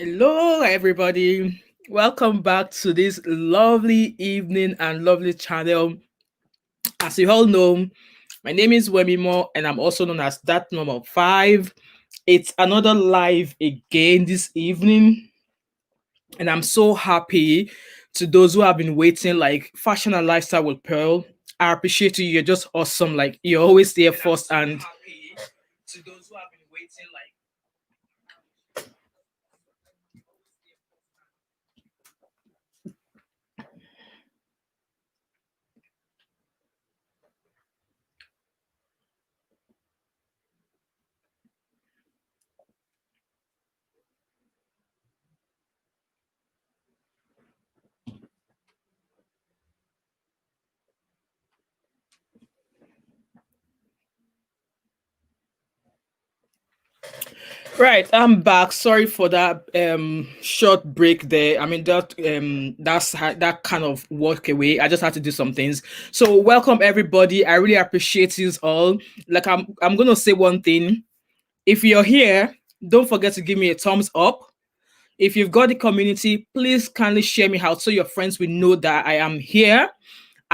Hello, everybody. Welcome back to this lovely evening and lovely channel. As you all know, my name is Wemimo, and I'm also known as that number five. It's another live again this evening, and I'm so happy to those who have been waiting, like Fashion and Lifestyle with Pearl. I appreciate you. You're just awesome. Like you're always there first, and to those who have been waiting, like right, I'm back. Sorry for that short break there. I mean that kind of walk away. I just had to do some things. So welcome everybody. I really appreciate you all. Like I'm gonna say one thing. If you're here, don't forget to give me a thumbs up. If you've got the community, please kindly share me out so your friends will know that I am here.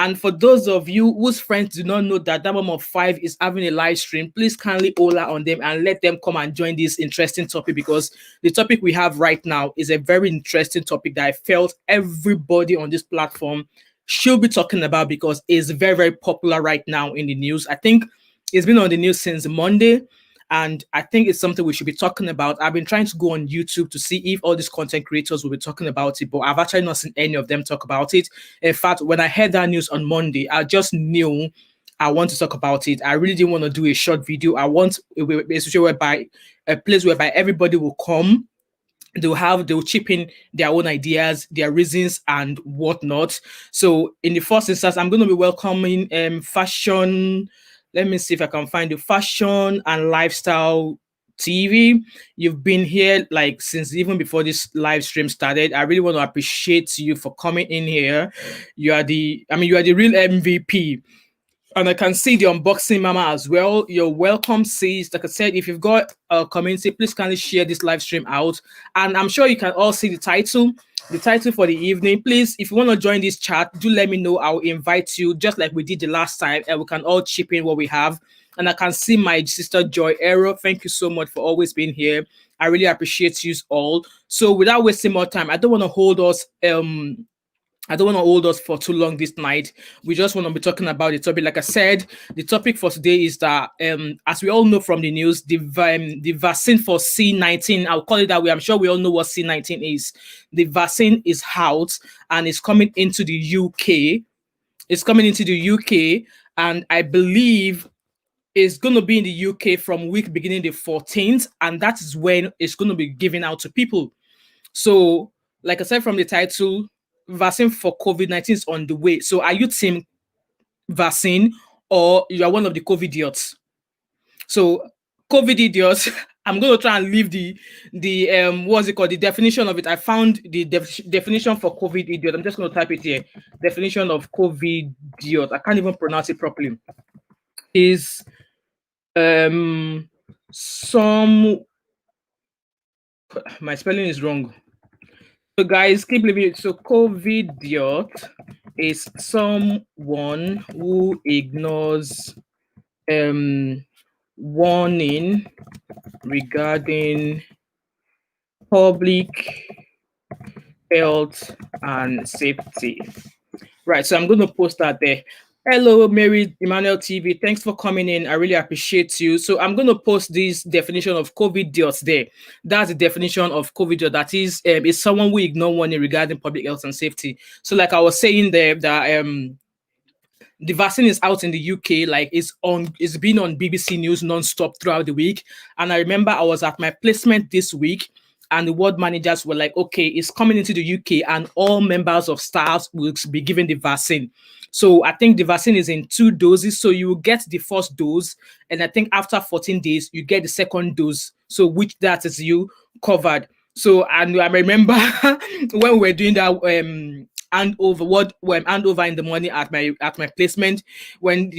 And for those of you whose friends do not know that Mom of Five is having a live stream, please kindly holler on them and let them come and join this interesting topic, because the topic we have right now is a very interesting topic that I felt everybody on this platform should be talking about, because it's very, very popular right now in the news. I think it's been on the news since Monday, and I think it's something we should be talking about. I've been trying to go on YouTube to see if all these content creators will be talking about it, but I've actually not seen any of them talk about it. In fact, when I heard that news on Monday, I just knew I want to talk about it. I really didn't want to do a short video. I want a situation whereby a place whereby everybody will come, they'll chip in their own ideas, their reasons, and whatnot. So in the first instance, I'm going to be welcoming fashion. Let me see if I can find the Fashion and Lifestyle TV. You've been here like since even before this live stream started. I really want to appreciate you for coming in here. You are the real MVP. And I can see the unboxing mama as well. You're welcome, sis. Like I said, if you've got a community, please kindly share this live stream out. And I'm sure you can all see the title for the evening. Please, if you want to join this chat, do let me know. I'll invite you, just like we did the last time, and we can all chip in what we have. And I can see my sister Joy Arrow. Thank you so much for always being here. I really appreciate you all. So without wasting more time, I don't want to hold us for too long this night. We just want to be talking about the topic. Like I said, the topic for today is that, as we all know from the news, the vaccine for C19, I'll call it that way. I'm sure we all know what C19 is. The vaccine is out and it's coming into the UK. It's coming into the UK, and I believe it's going to be in the UK from week beginning the 14th, and that is when it's going to be given out to people. So, like I said from the title, vaccine for COVID-19 is on the way. So, are you team vaccine or you are one of the COVIDiots? So, COVID idiots. I'm going to try and leave the what's it called, the definition of it. I found the definition for COVID idiot. I'm just going to type it here. Definition of COVID idiot. I can't even pronounce it properly. Is some my spelling is wrong. So guys, keep leaving it. So COVIDiot is someone who ignores warning regarding public health and safety. Right, so I'm going to post that there. Hello, Mary Emmanuel TV. Thanks for coming in. I really appreciate you. So I'm going to post this definition of COVIDiot there. That's the definition of COVIDiot. That is someone who ignore warning regarding public health and safety. So like I was saying there, that the vaccine is out in the UK, like it's been on BBC News non-stop throughout the week. And I remember I was at my placement this week, and the ward managers were like, okay, it's coming into the UK and all members of staff will be given the vaccine. So I think the vaccine is in 2 doses. So you will get the first dose, and I think after 14 days, you get the second dose. So which that is you covered. So and I remember when we were doing that handover in the morning at my placement, when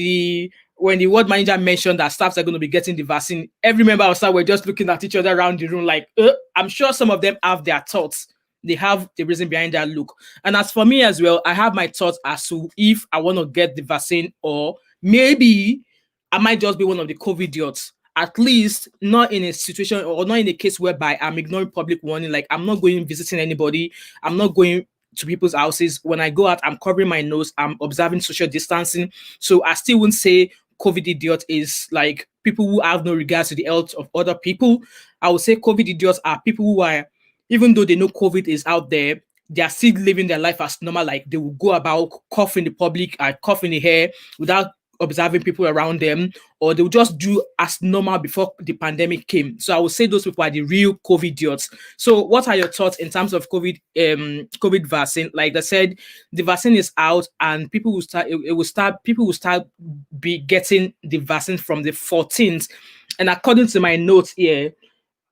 when the ward manager mentioned that staffs are going to be getting the vaccine, every member of staff were just looking at each other around the room like, I'm sure some of them have their thoughts. They have the reason behind that look. And as for me as well, I have my thoughts as to if I want to get the vaccine, or maybe I might just be one of the COVIDiots. At least not in a situation or not in a case whereby I'm ignoring public warning. Like, I'm not going visiting anybody. I'm not going to people's houses. When I go out, I'm covering my nose. I'm observing social distancing. So I still wouldn't say COVID idiot is like people who have no regards to the health of other people. I would say COVID idiots are people who are, even though they know COVID is out there, they are still living their life as normal. Like, they will go about cough in the public, cough in the hair without observing people around them, or they'll just do as normal before the pandemic came. So I would say those people are the real COVID idiots. So what are your thoughts in terms of COVID vaccine? Like I said, the vaccine is out, and people will start. It will start. People will start be getting the vaccine from the 14th. And according to my notes here,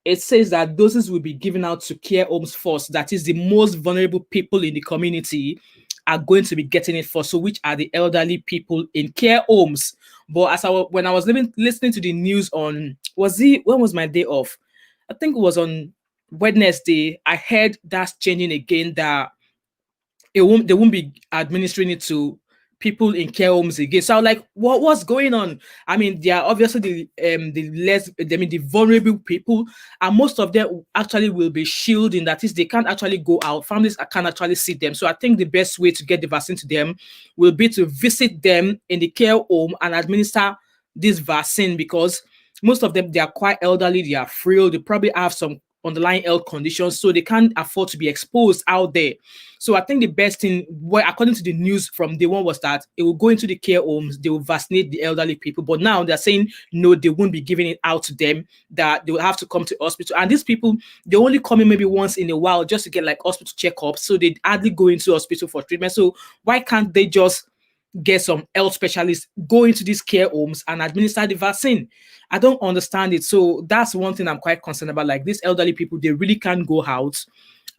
it says that doses will be given out to care homes first. That is, the most vulnerable people in the community are going to be getting it first. So, which are the elderly people in care homes. But when I was listening to the news on, when was my day off? I think it was on Wednesday. I heard that's changing again, that they won't be administering it to people in care homes again. So I was like, what's going on? I mean, they are obviously the vulnerable people, and most of them actually will be shielding. That is, they can't actually go out. Families can't actually see them. So I think the best way to get the vaccine to them will be to visit them in the care home and administer this vaccine, because most of them, they are quite elderly, they are frail, they probably have some underlying health conditions, so they can't afford to be exposed out there. So I think the best thing, according to the news from day one, was that it will go into the care homes, they will vaccinate the elderly people. But now they're saying no, they won't be giving it out to them, that they will have to come to hospital. And these people, they only come in maybe once in a while just to get like hospital checkups. So they hardly go into hospital for treatment. So why can't they just get some health specialists, go into these care homes and administer the vaccine? I don't understand it. So that's one thing I'm quite concerned about. Like, these elderly people, they really can't go out.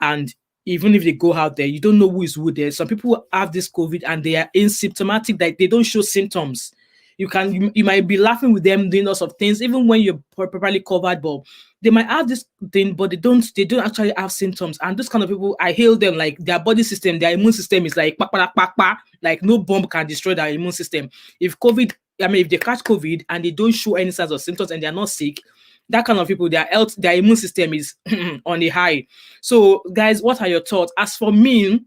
And even if they go out there, you don't know who is who there. Some people have this COVID and they are asymptomatic, like they don't show symptoms. You might be laughing with them doing lots of things, even when you're properly covered, but they might have this thing, but they don't actually have symptoms. And those kind of people, I hail them, like their body system, their immune system is like like no bomb can destroy their immune system. If they catch COVID and they don't show any signs of symptoms and they're not sick, that kind of people, their immune system is on the high. So guys, what are your thoughts? As for me,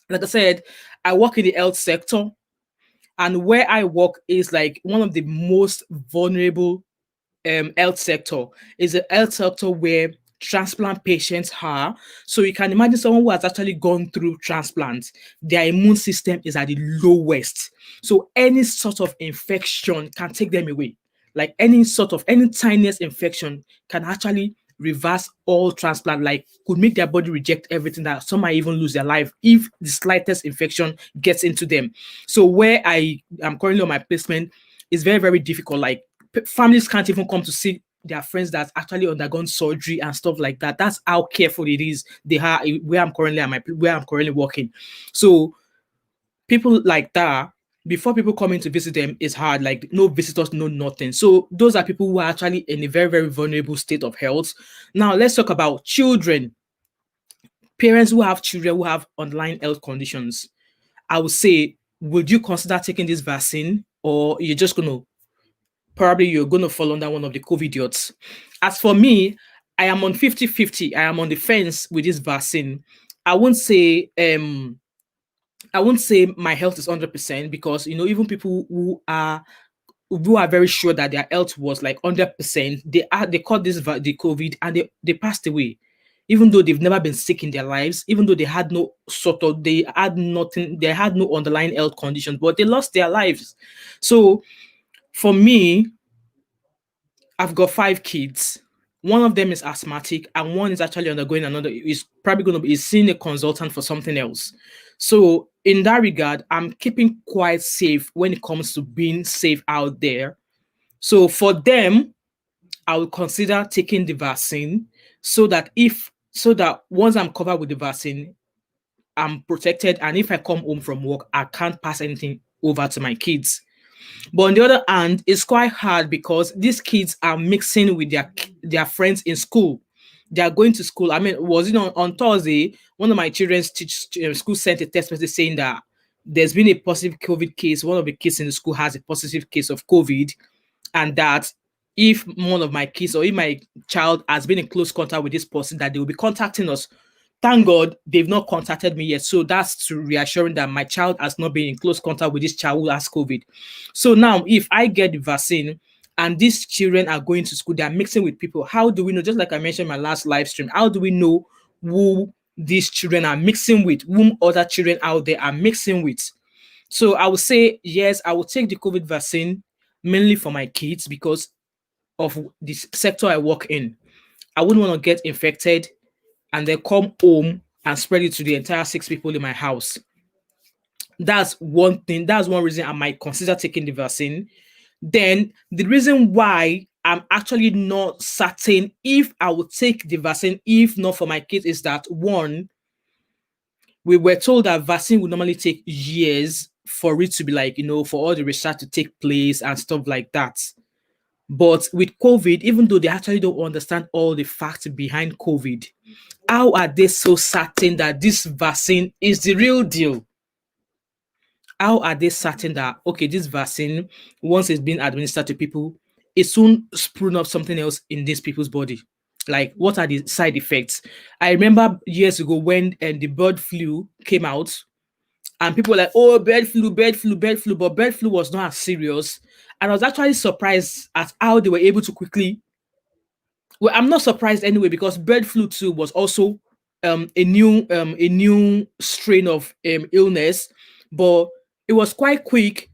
like I said, I work in the health sector, and where I work is like one of the most vulnerable health sector. Is a health sector where transplant patients are. So you can imagine someone who has actually gone through transplant, their immune system is at the lowest. So any sort of infection can take them away. Like any tiniest infection can actually reverse all transplant, like could make their body reject everything, that some might even lose their life if the slightest infection gets into them. So where I am currently on my placement is very, very difficult. Like, families can't even come to see their friends that's actually undergone surgery and stuff like that. That's how careful it is. They are where I'm currently working. So people like that, before people coming to visit them, is hard. Like, no visitors, no nothing. So those are people who are actually in a very, very vulnerable state of health. Now let's talk about children. Parents who have children who have underlying health conditions. I would say, would you consider taking this vaccine, or you're just gonna fall under one of the COVIDiots? As for me, I am on 50-50. I am on the fence with this vaccine. I won't say my health is 100%, because even people who are very sure that their health was like 100%, they caught the COVID and they passed away, even though they've never been sick in their lives, even though they had they had nothing, they had no underlying health conditions, but they lost their lives. So for me, I've got 5 kids. One of them is asthmatic, and one is actually undergoing is probably going to be seeing a consultant for something else. So in that regard, I'm keeping quite safe when it comes to being safe out there. So for them, I will consider taking the vaccine, so that once I'm covered with the vaccine, I'm protected, and if I come home from work, I can't pass anything over to my kids. But on the other hand, it's quite hard because these kids are mixing with their friends in school. They are going to school. I mean, was it on Thursday? One of my children's school sent a text message saying that there's been a positive COVID case. One of the kids in the school has a positive case of COVID, and that if one of my kids or if my child has been in close contact with this person, that they will be contacting us. Thank God they've not contacted me yet. So that's to reassuring that my child has not been in close contact with this child who has COVID. So now, if I get the vaccine and these children are going to school, they are mixing with people, how do we know? Just like I mentioned in my last live stream, how do we know who these children are mixing with, whom other children out there are mixing with? So I would say, yes, I will take the COVID vaccine mainly for my kids because of this sector I work in. I wouldn't want to get infected and then come home and spread it to the entire 6 people in my house. That's one thing. That's one reason I might consider taking the vaccine. Then the reason why I'm actually not certain if I will take the vaccine, if not for my kids, is that one, we were told that vaccine would normally take years for it to be like, for all the research to take place and stuff like that. But with COVID, even though they actually don't understand all the facts behind COVID, how are they so certain that this vaccine is the real deal? How are they certain that, okay, this vaccine, once it's been administered to people, it soon sprung up something else in these people's body? Like, what are the side effects? I remember years ago when the bird flu came out, and people were like, oh, bird flu, bird flu, bird flu, but bird flu was not as serious. And I was actually surprised at how they were able to quickly. Well, I'm not surprised anyway because bird flu too was also a new strain of illness, but it was quite quick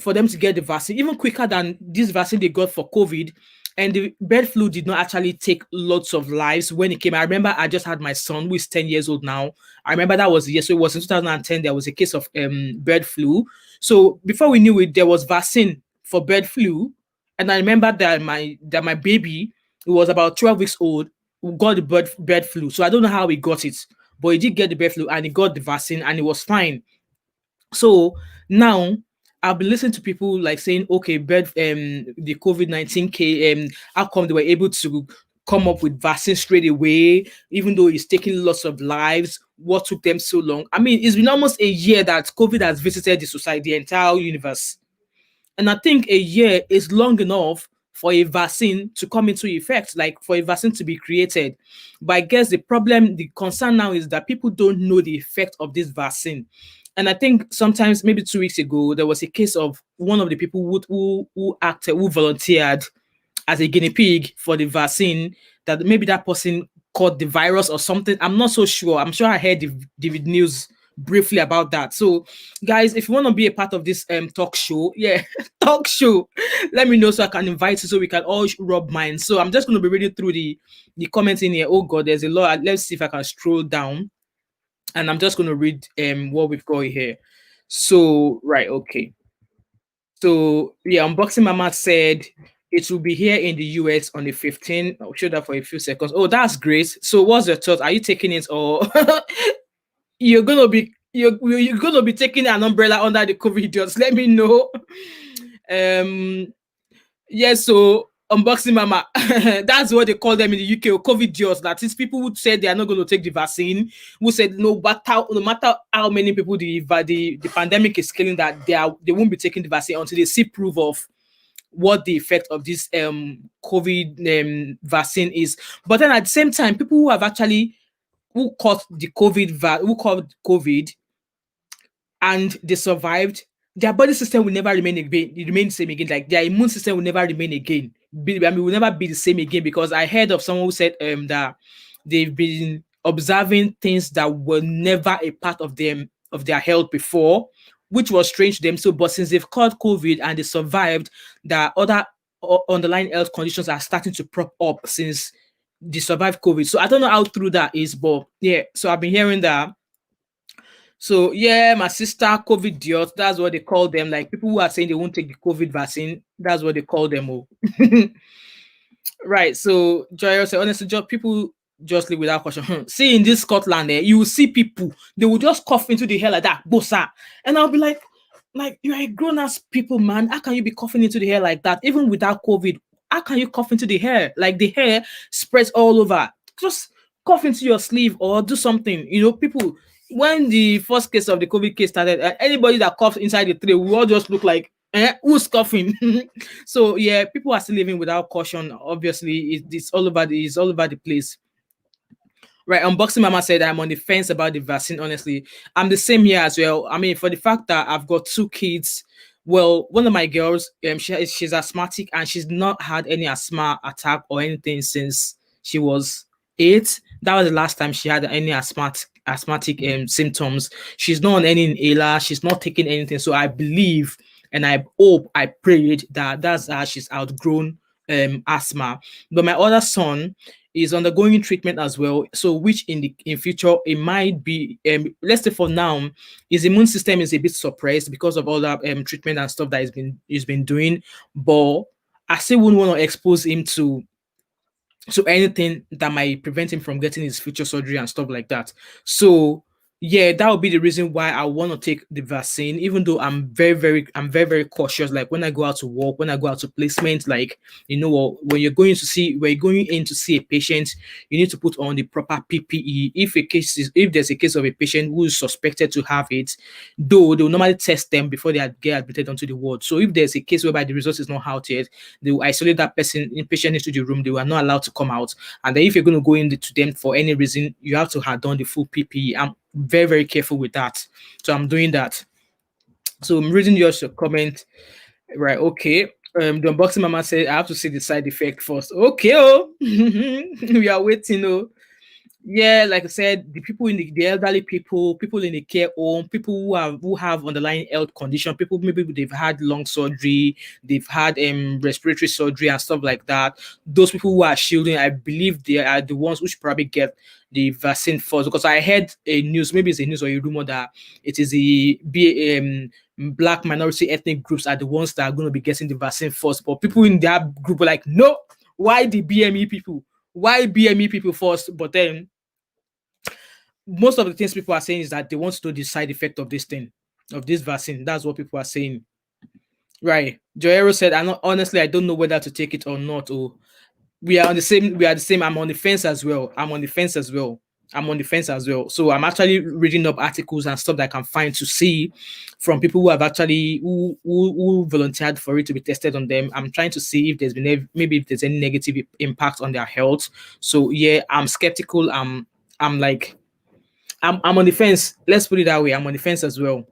for them to get the vaccine, even quicker than this vaccine they got for COVID. And the bird flu did not actually take lots of lives when it came. I remember I just had my son who is 10 years old now. I remember that was the year. So it was in 2010. There was a case of bird flu. So before we knew it, there was vaccine for bird flu. And I remember that my baby, who was about 12 weeks old, who got the bird flu. So I don't know how he got it, but he did get the bird flu and he got the vaccine and it was fine. So now I'll be listening to people like saying, okay, the COVID-19 how come they were able to come up with vaccine straight away, even though it's taking lots of lives? What took them so long? I mean, it's been almost a year that COVID has visited the society, the entire universe. And I think a year is long enough for a vaccine to come into effect, like for a vaccine to be created. But I guess the concern now is that people don't know the effect of this vaccine. And I think sometimes, maybe 2 weeks ago, there was a case of one of the people who volunteered as a guinea pig for the vaccine, that maybe that person caught the virus or something. I'm not so sure. I'm sure I heard the news briefly about that. So, guys, if you want to be a part of this talk show, talk show, let me know so I can invite you so we can all rub minds. So I'm just going to be reading through the comments in here. Oh God, there's a lot. Let's see if I can scroll down. And I'm just going to read what we've got here. So, right, okay. So, Unboxing Mama said it will be here in the US on the 15th. I'll show that for a few seconds. Oh, that's great. So, what's your thought? Are you taking it, or you're gonna be taking an umbrella under the COVIDIOT? Let me know. So Unboxing Mama, that's what they call them in the UK, COVIDIOT. That is people who said they are not going to take the vaccine, who said no matter how many people the pandemic is killing, that they won't be taking the vaccine until they see proof of what the effect of this COVID vaccine is. But then at the same time, people who caught COVID and they survived, their body system will never remain the same again. Like their immune system will never remain again. Will never be the same again, because I heard of someone who said that they've been observing things that were never a part of their health before, which was strange to them. So, but since they've caught COVID and they survived, the other underlying health conditions are starting to prop up since they survived COVID. So I don't know how true that is, but so I've been hearing that. So my sister, COVIDIOT, that's what they call them. Like people who are saying they won't take the COVID vaccine, that's what they call them. Oh. Right. So Joy said, honestly, people just live without caution. See, in this Scotland, you will see people, they will just cough into the air like that, bossa. And I'll be like, Like, you're a grown ass people, man. How can you be coughing into the hair like that? Even without COVID, how can you cough into the hair? Like, the hair spreads all over. Just cough into your sleeve or do something. People, when the first case of the COVID case started, anybody that coughs inside the tray, we all just look like, who's coughing? So yeah, people are still living without caution. Obviously, it's all over the place. Right, Unboxing Mama said I'm on the fence about the vaccine. Honestly, I'm the same here as well. I mean, for the fact that I've got two kids. Well, one of my girls, she's asthmatic and she's not had any asthma attack or anything since she was 8. That was the last time she had any asthmatic symptoms. She's not on any inhaler. She's not taking anything. So I believe and I hope, I prayed that that's how she's outgrown asthma. But my other son is undergoing treatment as well. So, which in future it might be, let's say for now, his immune system is a bit suppressed because of all that treatment and stuff that he's been doing. But I still wouldn't want to expose him to anything that might prevent him from getting his future surgery and stuff like that. So yeah, that would be the reason why I want to take the vaccine, even though I'm very cautious. Like, when I go out to work, when I go out to placement, like, when you're going in to see a patient, you need to put on the proper PPE. If there's a case of a patient who is suspected to have it, though they'll normally test them before they get admitted onto the ward. So if there's a case whereby the result is not out yet, they will isolate that patient into the room. They were not allowed to come out. And then if you're going to go into them for any reason, you have to have done the full PPE. I'm very, very careful with that. So I'm doing that. So I'm reading your comment. Right, okay. The Unboxing Mama said I have to see the side effect first. Okay, oh. We are waiting, oh. Yeah, like I said, the people the elderly people in the care home, people who have underlying health condition, people maybe they've had lung surgery, they've had respiratory surgery and stuff like that. Those people who are shielding, I believe they are the ones who should probably get the vaccine first. Because I heard a news, maybe it's a news or a rumor, that it is the black minority ethnic groups are the ones that are going to be getting the vaccine first. But people in that group are like, no, why the BME people? Why BME people first? But then most of the things people are saying is that they want to know the side effect of this thing, of this vaccine. That's what people are saying. Right. Joero said, I don't know whether to take it or not. Oh, we are the same. I'm on the fence as well. So I'm actually reading up articles and stuff that I can find to see from people who have actually who volunteered for it to be tested on them. I'm trying to see if there's been maybe if there's any negative impact on their health. So yeah, I'm skeptical. I'm like I'm on the fence. Let's put it that way. I'm on the fence as well.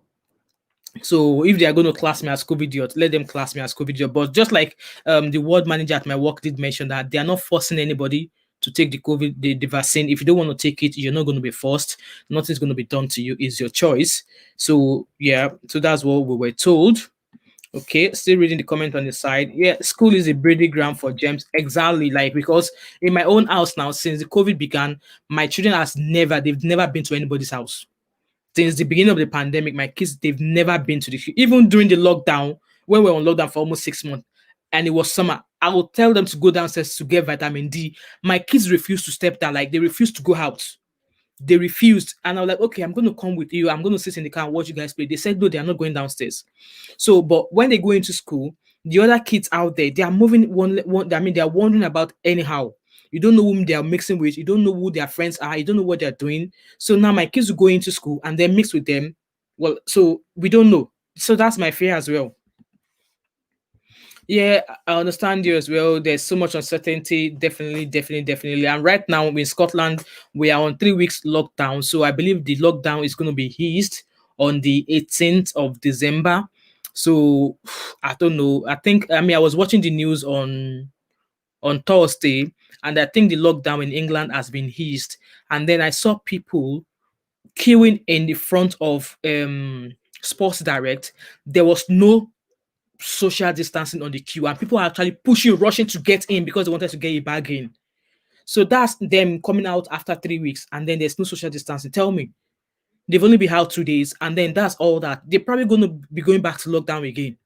So if they are going to class me as COVIDIOT, let them class me as COVIDIOT. But just like the ward manager at my work did mention that they are not forcing anybody to take the vaccine. If you don't want to take it, you're not going to be forced. Nothing's going to be done to you. It's your choice. So yeah, so that's what we were told. Okay, still reading the comment on the side. Yeah, school is a breeding ground for germs. Exactly, like, because in my own house now, since the COVID began, my children they've never been to anybody's house. Since the beginning of the pandemic, my kids, they've never been to even during the lockdown, when we were on lockdown for almost 6 months, and it was summer, I would tell them to go downstairs to get vitamin D. My kids refused to step down, like, they refused to go out. They refused. And I was like, okay, I'm going to come with you. I'm going to sit in the car and watch you guys play. They said, no, they are not going downstairs. So, but when they go into school, the other kids out there, they are moving they are wandering about anyhow. You don't know whom they are mixing with. You don't know who their friends are. You don't know what they're doing. So now my kids will go into school and then mix with them. Well, so we don't know. So that's my fear as well. Yeah, I understand you as well. There's so much uncertainty. Definitely. And right now in Scotland, we are on 3 weeks lockdown. So I believe the lockdown is going to be eased on the 18th of December. So I don't know. I was watching the news on Thursday, and I think the lockdown in England has been eased. And then I saw people queuing in the front of Sports Direct. There was no social distancing on the queue, and people are actually rushing to get in because they wanted to get a bargain. So that's them coming out after 3 weeks, and then there's no social distancing. Tell me, they've only been out 2 days, and then that's all that. They're probably going to be going back to lockdown again.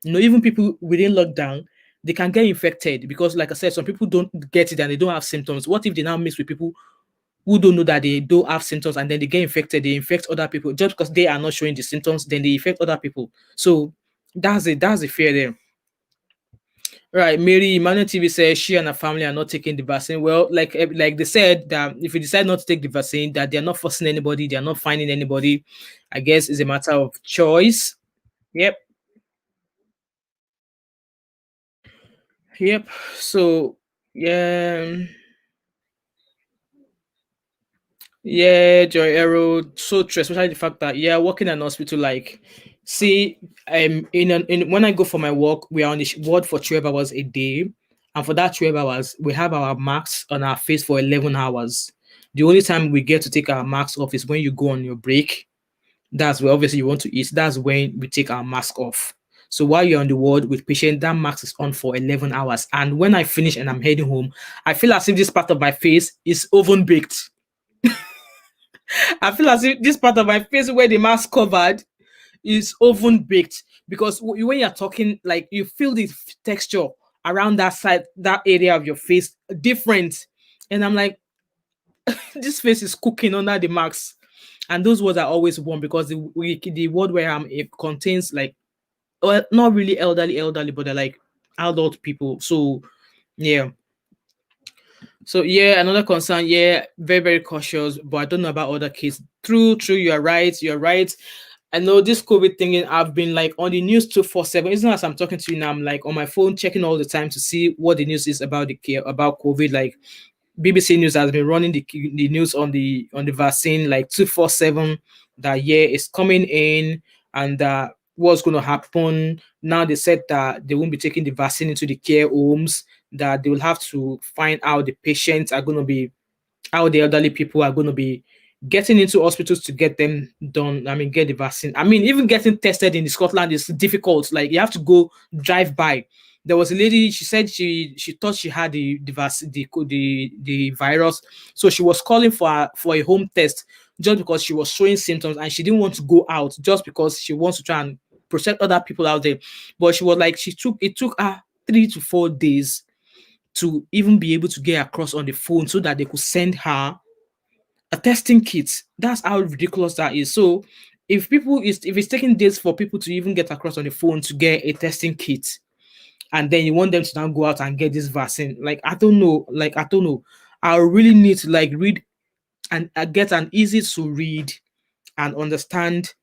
Even people within lockdown, they can get infected because, like I said, some people don't get it and they don't have symptoms. What if they now mix with people who don't know that they don't have symptoms, and then they get infected, they infect other people just because they are not showing the symptoms, then they infect other people. So that's it. That's the fear there. Right, Mary Emmanuel TV says she and her family are not taking the vaccine. Well, like they said that if you decide not to take the vaccine, that they're not forcing anybody, they're not finding anybody. I guess it's a matter of choice. Yep, yep. So yeah, yeah, Joy Arrow, so true, especially the fact that yeah, working in an hospital, like see, in when I go for my work, we are on the ward for 12 hours a day, and for that 12 hours, we have our masks on our face for 11 hours. The only time we get to take our masks off is when you go on your break. That's where obviously you want to eat. That's when we take our mask off. So while you're on the ward with patient, that mask is on for 11 hours. And when I finish and I'm heading home, I feel as if this part of my face is oven baked. I feel as if this part of my face where the mask covered is oven baked, because when you're talking, like you feel the texture around that side, that area of your face different. And I'm like, this face is cooking under the mask. And those words are always warm because the word where I'm it contains like, well, not really elderly, but they're like adult people. So yeah. So yeah, another concern, yeah, very, very cautious, but I don't know about other kids. True, you're right. I know this COVID thing, I've been like on the news 247. It's not as I'm talking to you now, I'm like on my phone checking all the time to see what the news is about the care about COVID. Like BBC News has been running the news on the vaccine like 247, that yeah, it's coming in, and what's going to happen. Now they said that they won't be taking the vaccine into the care homes, that they will have to find out the patients are going to be, how the elderly people are going to be getting into hospitals to get them done. I mean, get the vaccine. I mean, even getting tested in Scotland is difficult. Like you have to go drive by. There was a lady. She said she thought she had the vaccine, the virus, so she was calling for a home test just because she was showing symptoms and she didn't want to go out, just because she wants to try and protect other people out there. But she was like, it took her 3 to 4 days to even be able to get across on the phone so that they could send her a testing kit. That's how ridiculous that is. So if it's taking days for people to even get across on the phone to get a testing kit, and then you want them to now go out and get this vaccine, like I don't know, I really need to like read and get an easy to read and understand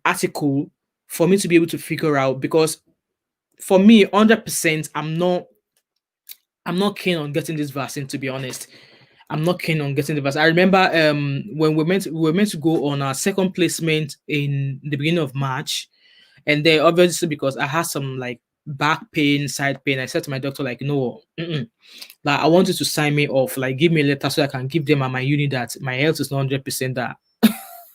article for me to be able to figure out, because for me 100% I'm not keen on getting this vaccine, to be honest. I'm not keen on getting the vaccine. I remember when we were meant to go on our second placement in the beginning of March, and then obviously because I had some like back pain, side pain, I said to my doctor like, no, like I want you to sign me off, like give me a letter so I can give them at my uni that my health is not 100%, that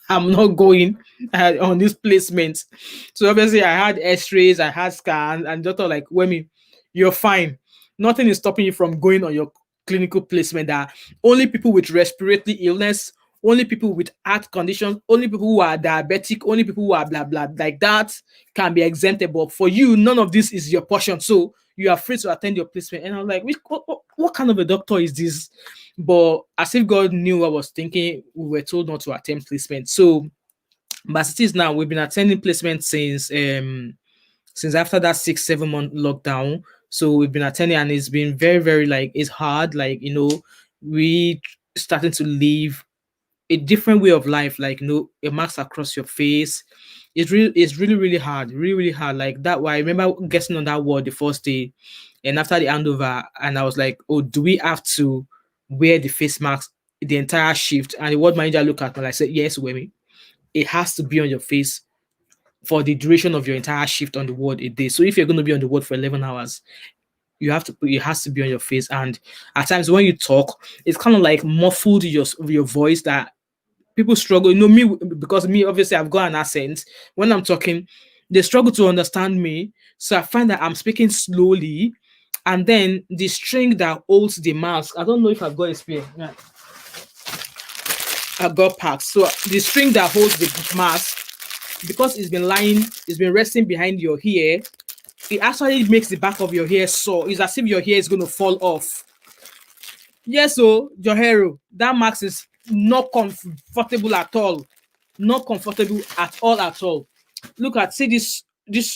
I'm not going on this placement. So obviously, I had X-rays, I had scans, and doctor like, Wemi, you're fine. Nothing is stopping you from going on your clinical placement. That only people with respiratory illness, only people with heart conditions, only people who are diabetic, only people who are blah blah like that can be exempted. But for you, none of this is your portion. So you are free to attend your placement. And I'm like, what kind of a doctor is this? But as if God knew I was thinking, we were told not to attend placement. So, but it is now, we've been attending placement since after that 6 7 month lockdown. So we've been attending, and it's been very, very like it's hard. Like, we starting to live a different way of life, like a mask across your face. It's really, really hard, really, really hard. Like that. Why I remember getting on that ward the first day, and after the handover, and I was like, oh, do we have to wear the face mask the entire shift? And the ward manager looked at me and I said, yes, Wemi, it has to be on your face for the duration of your entire shift on the ward a day. So if you're going to be on the ward for 11 hours, it has to be on your face. And at times when you talk, it's kind of like muffled your voice, that people struggle. Me, because me, obviously, I've got an accent. When I'm talking, they struggle to understand me. So I find that I'm speaking slowly. And then the string that holds the mask, I don't know if I've got a spear. Yeah. I've got packs. So the string that holds the mask, because it's been resting behind your ear, it actually makes the back of your hair sore. It's as if your hair is going to fall off. Yes, so Johero, that mask is not comfortable at all. Not comfortable at all at all. Look at see this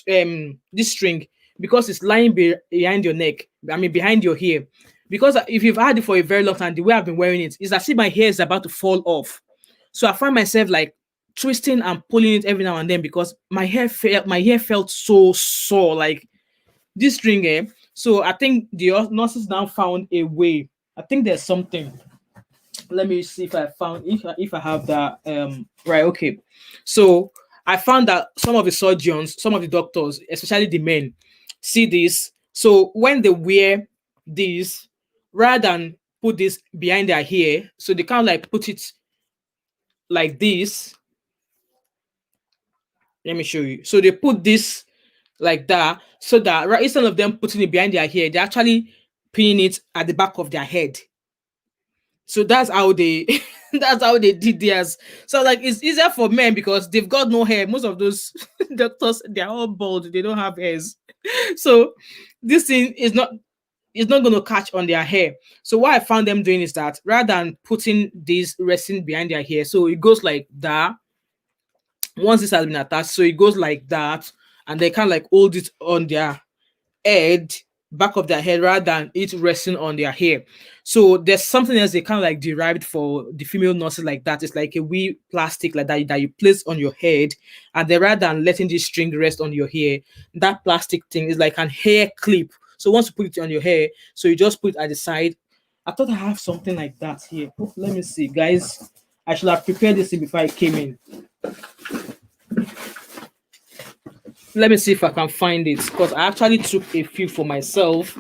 string because it's lying behind your neck. I mean behind your hair. Because if you've had it for a very long time, the way I've been wearing it is as if my hair is about to fall off. So I find myself like twisting and pulling it every now and then because my hair felt so sore. Like this string, eh? So I think the nurses now found a way. I think there's something. Let me see if I found if I have that. Right, okay. So I found that some of the surgeons, some of the doctors, especially the men, see this. So when they wear this, rather than put this behind their hair, so they kind of like put it like this. Let me show you. So they put this like that, so that right instead of them putting it behind their hair, they're actually pinning it at the back of their head. So that's how they that's how they did theirs. So like it's easier for men because they've got no hair. Most of those doctors they're all bald, they don't have hairs. So this thing is not going to catch on their hair. So what I found them doing is that rather than putting this resting behind their hair, so it goes like that. Once this has been attached, so it goes like that, and they can like hold it on their head, back of their head, rather than it resting on their hair. So there's something else they kind of like derived for the female nurses like that. It's like a wee plastic like that you place on your head, and then rather than letting this string rest on your hair, that plastic thing is like an hair clip. So once you put it on your hair, so you just put it at the side. I thought I have something like that here. Oh, let me see, guys. I should have prepared this thing before I came in. Let me see if I can find it because I actually took a few for myself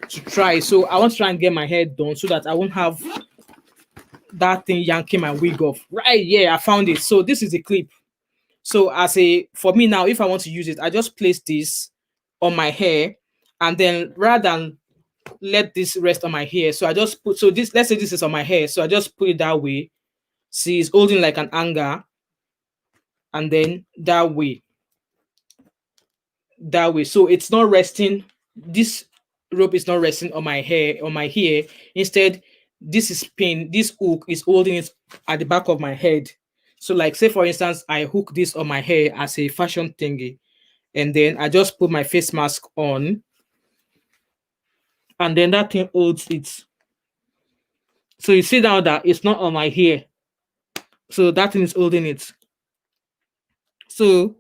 to try. So I want to try and get my hair done so that I won't have that thing yanking my wig off. Right, yeah, I found it. So this is a clip. So for me now, if I want to use it, I just place this on my hair, and then rather than let this rest on my hair, so I just put so this. Let's say this is on my hair, so I just put it that way. See, it's holding like an hanger, and then that way. So it's not resting. This rope is not resting on my hair. Instead, this hook is holding it at the back of my head. So, like, say for instance, I hook this on my hair as a fashion thingy, and then I just put my face mask on, and then that thing holds it. So you see now that it's not on my hair. So that thing is holding it. So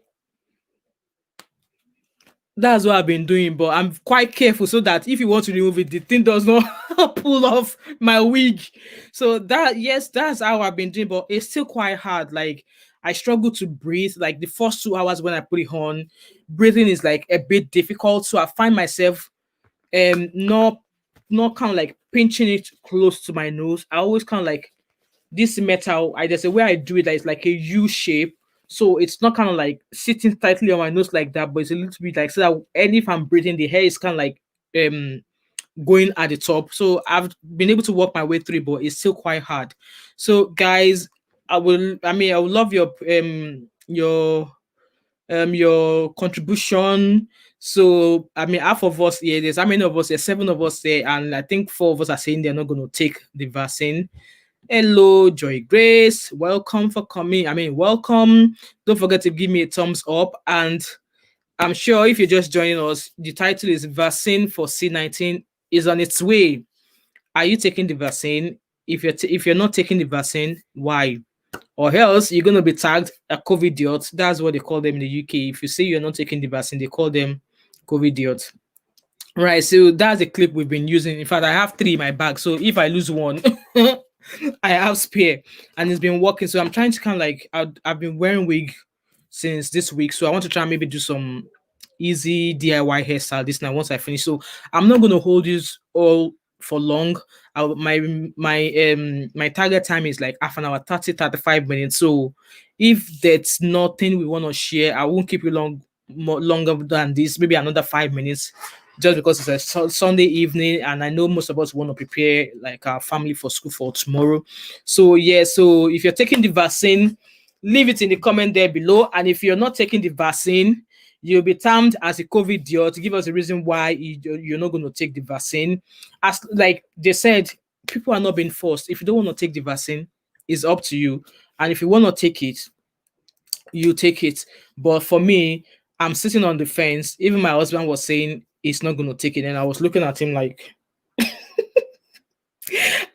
that's what I've been doing, but I'm quite careful so that if you want to remove it, the thing does not pull off my wig. So yes, that's how I've been doing, but it's still quite hard. Like I struggle to breathe. Like the first 2 hours when I put it on, breathing is like a bit difficult. So I find myself not kind of like pinching it close to my nose. I always kind of like this metal. There's a way I do it that is like a U shape. So it's not kind of like sitting tightly on my nose like that, but it's a little bit like so that and if I'm breathing, the hair is kind of like um going at the top. So I've been able to work my way through, but it's still quite hard. So guys, I would love your contribution. So I mean half of us here, there's how many of us here? 7 of us there, and I think 4 of us are saying they're not going to take the vaccine. Hello, Joy Grace. Welcome for coming. Welcome. Don't forget to give me a thumbs up. And I'm sure if you're just joining us, the title is Vaccine for C19 is on its way. Are you taking the vaccine? If you're not taking the vaccine, why? Or else you're going to be tagged a COVIDIOT. That's what they call them in the UK. If you say you're not taking the vaccine, they call them COVIDIOT. Right, so that's the clip we've been using. In fact, I have 3 in my bag. So if I lose one, I have spare, and it's been working. So I'm trying to kind of like I've been wearing wig since this week, so I want to try and maybe do some easy DIY hairstyle this now once I finish. So I'm not going to hold this all for long. My target time is like half an hour, 35 minutes. So if there's nothing we want to share, I won't keep you longer than this, maybe another 5 minutes, just because it's a Sunday evening and I know most of us want to prepare like our family for school for tomorrow. So yeah, so if you're taking the vaccine, leave it in the comment there below. And if you're not taking the vaccine, you'll be termed as a COVIDIOT to give us a reason why you're not going to take the vaccine. As like they said, people are not being forced. If you don't want to take the vaccine, it's up to you. And if you want to take it, you take it. But for me, I'm sitting on the fence. Even my husband was saying he's not going to take it, and I was looking at him like,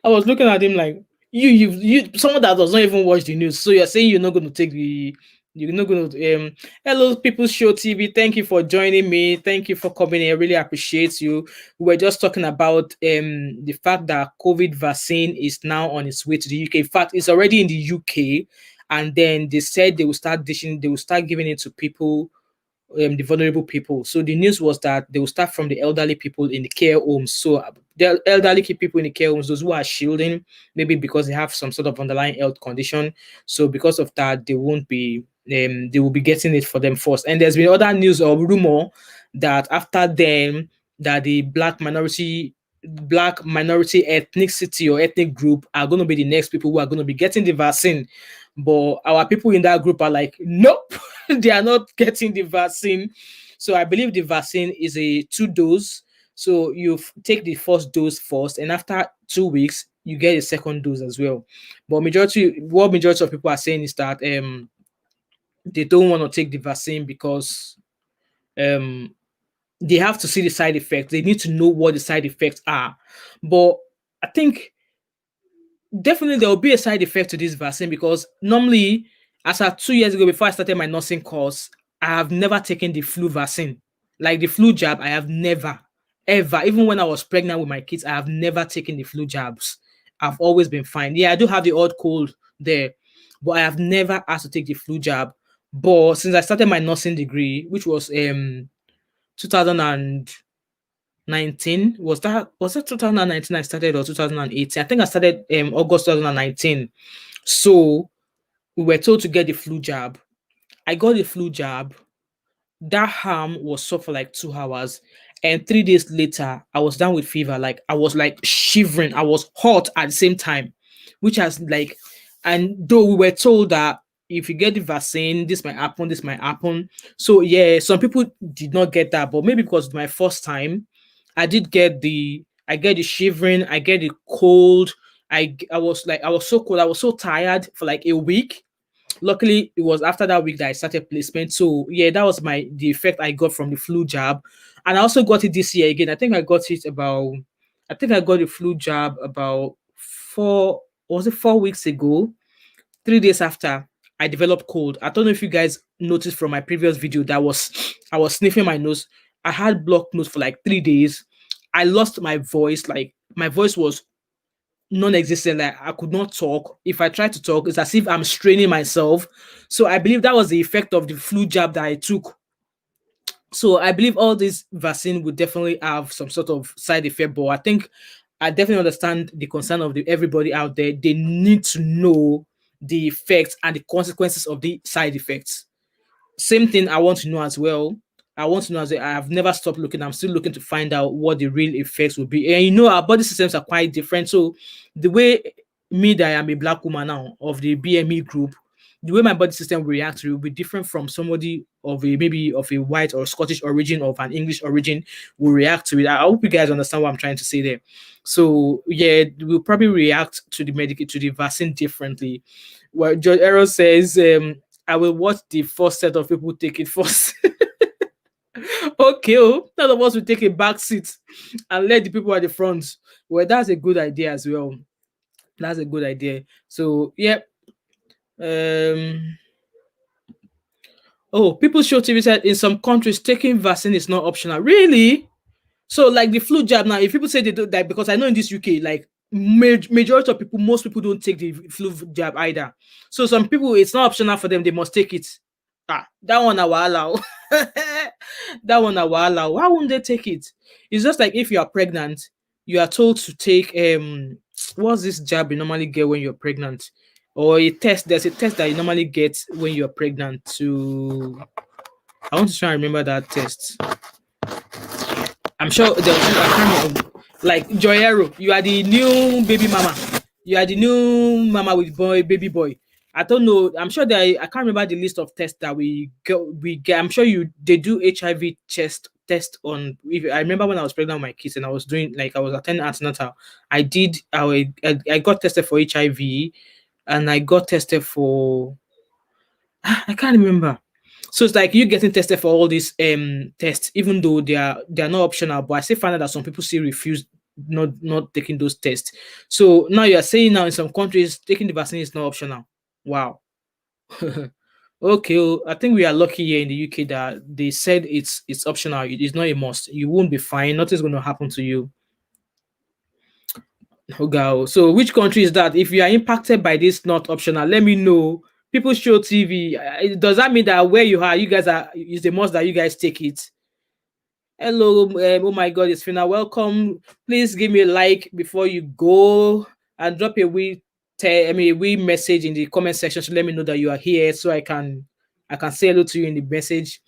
I was looking at him like, you, someone that does not even watch the news. So you're saying you're not going to take the, you're not going to, hello, People Show TV. Thank you for joining me. Thank you for coming in. I really appreciate you. We're just talking about the fact that COVID vaccine is now on its way to the UK. In fact, it's already in the UK. And then they said they will start giving it to people, the vulnerable people. So the news was that they will start from the elderly people in the care homes. So the elderly people in the care homes, those who are shielding, maybe because they have some sort of underlying health condition. So because of that, they won't be, they will be getting it for them first. And there's been other news or rumor that after them, that the black minority ethnicity or ethnic group are going to be the next people who are going to be getting the vaccine. But our people in that group are like, nope, they are not getting the vaccine. So I believe the vaccine is a 2 dose. So you take the first dose first, and after 2 weeks, you get a second dose as well. But majority of people are saying is that they don't want to take the vaccine because um they have to see the side effects. They need to know what the side effects are. But I think definitely there will be a side effect to this vaccine, because normally, as of 2 years ago, before I started my nursing course, I have never taken the flu vaccine. Like the flu jab, I have never, ever, even when I was pregnant with my kids, I have never taken the flu jabs. I've always been fine. Yeah, I do have the odd cold there, but I have never had to take the flu jab. But since I started my nursing degree, which was 2019, was that 2019 I started, or 2018? I think I started August 2019. So we were told to get the flu jab. I got the flu jab. That harm was sore for like 2 hours. And 3 days later, I was down with fever. Like I was like shivering. I was hot at the same time, which has like, and though we were told that if you get the vaccine, this might happen, this might happen. So yeah, some people did not get that, but maybe because my first time, I get the shivering, I get the cold. I was like, I was so cold, I was so tired for like a week. Luckily, it was after that week that I started placement. So yeah, that was the effect I got from the flu jab. And I also got it this year again. I think I got the flu jab about 4 weeks ago. 3 days after, I developed cold. I don't know if you guys noticed from my previous video that I was sniffing my nose. I had blocked nose for like 3 days. I lost my voice. Like my voice was non-existent. Like I could not talk. If I tried to talk, it's as if I'm straining myself. So I believe that was the effect of the flu jab that I took. So I believe all this vaccine would definitely have some sort of side effect, but I think I definitely understand the concern of everybody out there. They need to know the effects and the consequences of the side effects. Same thing I want to know as well. I want to know as well. I have never stopped looking. I'm still looking to find out what the real effects will be. And our body systems are quite different. So the way me that I am a black woman now of the BME group, the way my body system will react to it will be different from somebody of a white or Scottish origin, of an English origin will react to it. I hope you guys understand what I'm trying to say there. So yeah, we'll probably react to the vaccine differently. Well, George Arrow says, I will watch the first set of people take it first. Okay, none of us will take a back seat and let the people at the front. Well, that's a good idea as well. That's a good idea. So yeah. People Show TV said in some countries taking vaccine is not optional. Really? So like the flu jab now, if people say they do that, because I know in this UK, like majority of people, most people don't take the flu jab either. So some people, it's not optional for them; they must take it. That one I will allow. That one I will allow. Why wouldn't they take it? It's just like if you are pregnant, you are told to take what's this jab you normally get when you're pregnant, or a test. There's a test that you normally get when you're pregnant. I want to try and remember that test. I'm sure there was I can't remember. Like Joyero, you are the new baby mama. You are the new mama with baby boy. I don't know. I'm sure I can't remember the list of tests that we get. I'm sure they do HIV test on. If I remember when I was pregnant with my kids and I was doing like I was attending antenatal, I got tested for HIV, and I got tested for I can't remember. So it's like you getting tested for all these tests, even though they are not optional. But I still find out that some people still refuse not taking those tests. So now you are saying now in some countries taking the vaccine is not optional. Wow. Okay, well, I think we are lucky here in the UK that they said it's optional. It is not a must. You won't be fine. Nothing's going to happen to you. Okay. So which country is that? If you are impacted by this not optional, let me know. People show TV. Does that mean that where you are, you guys are is the must that you guys take it? Hello, oh my God, it's Fina. Welcome. Please give me a like before you go and drop a a wee message in the comment section to let me know that you are here, so I can say hello to you in the message.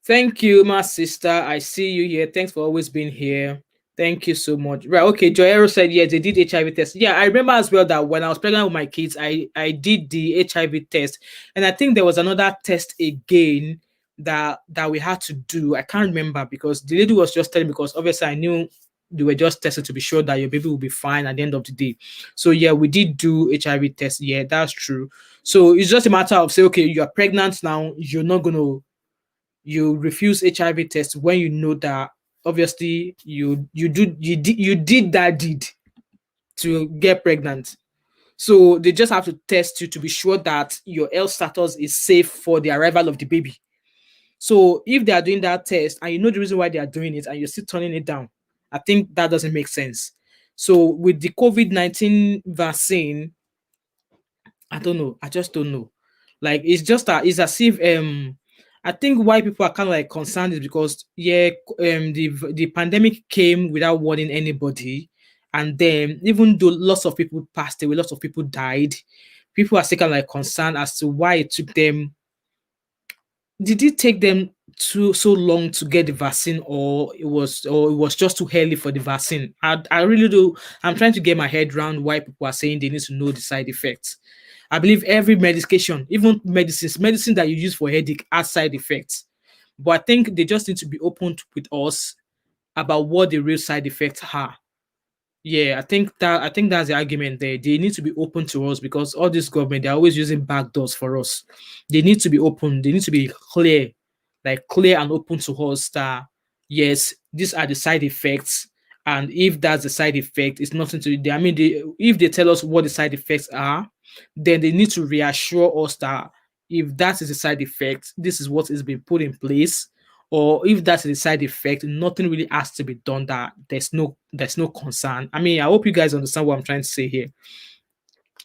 Thank you, my sister. I see you here. Thanks for always being here. Thank you so much. Right. Okay. Joyero said, yes, they did HIV test. Yeah, I remember as well that when I was pregnant with my kids, I did the HIV test. And I think there was another test again that we had to do. I can't remember because the lady was just telling me, because obviously I knew they were just tested to be sure that your baby will be fine at the end of the day. So yeah, we did do HIV test. Yeah, that's true. So it's just a matter of say, okay, you are pregnant now, you're not gonna you refuse HIV test when you know that obviously you did that deed to get pregnant. So they just have to test you to be sure that your health status is safe for the arrival of the baby. So if they are doing that test and you know the reason why they are doing it and you're still turning it down, I think that doesn't make sense. So with the COVID-19 vaccine, I don't know. I just don't know. Like it's as if I think why people are kind of like concerned is because yeah, the pandemic came without warning anybody, and then even though lots of people passed away, lots of people died, people are still kind of like concerned as to why it took them. Did it take them too so long to get the vaccine, or it was just too early for the vaccine? I really do. I'm trying to get my head around why people are saying they need to know the side effects. I believe every medication, even medicine that you use for headache, has side effects. But I think they just need to be open with us about what the real side effects are. Yeah, I think that's the argument there. They need to be open to us because all this government, they're always using back doors for us. They need to be open, they need to be clear, like clear and open to us that yes, these are the side effects. And if that's the side effect, it's nothing to do. I mean, if they tell us what the side effects are, then they need to reassure us that if that is a side effect, this is what is being put in place, or if that's a side effect, nothing really has to be done, that there's no concern. I mean, I hope you guys understand what I'm trying to say here.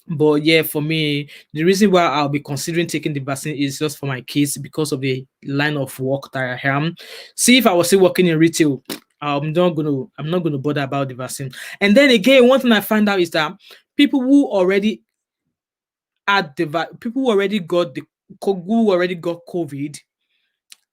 But yeah, for me, the reason why I'll be considering taking the vaccine is just for my kids because of the line of work that I am. See, if I was still working in retail, I'm not gonna bother about the vaccine. And then again, one thing I find out is that people who already people who already got who already got COVID,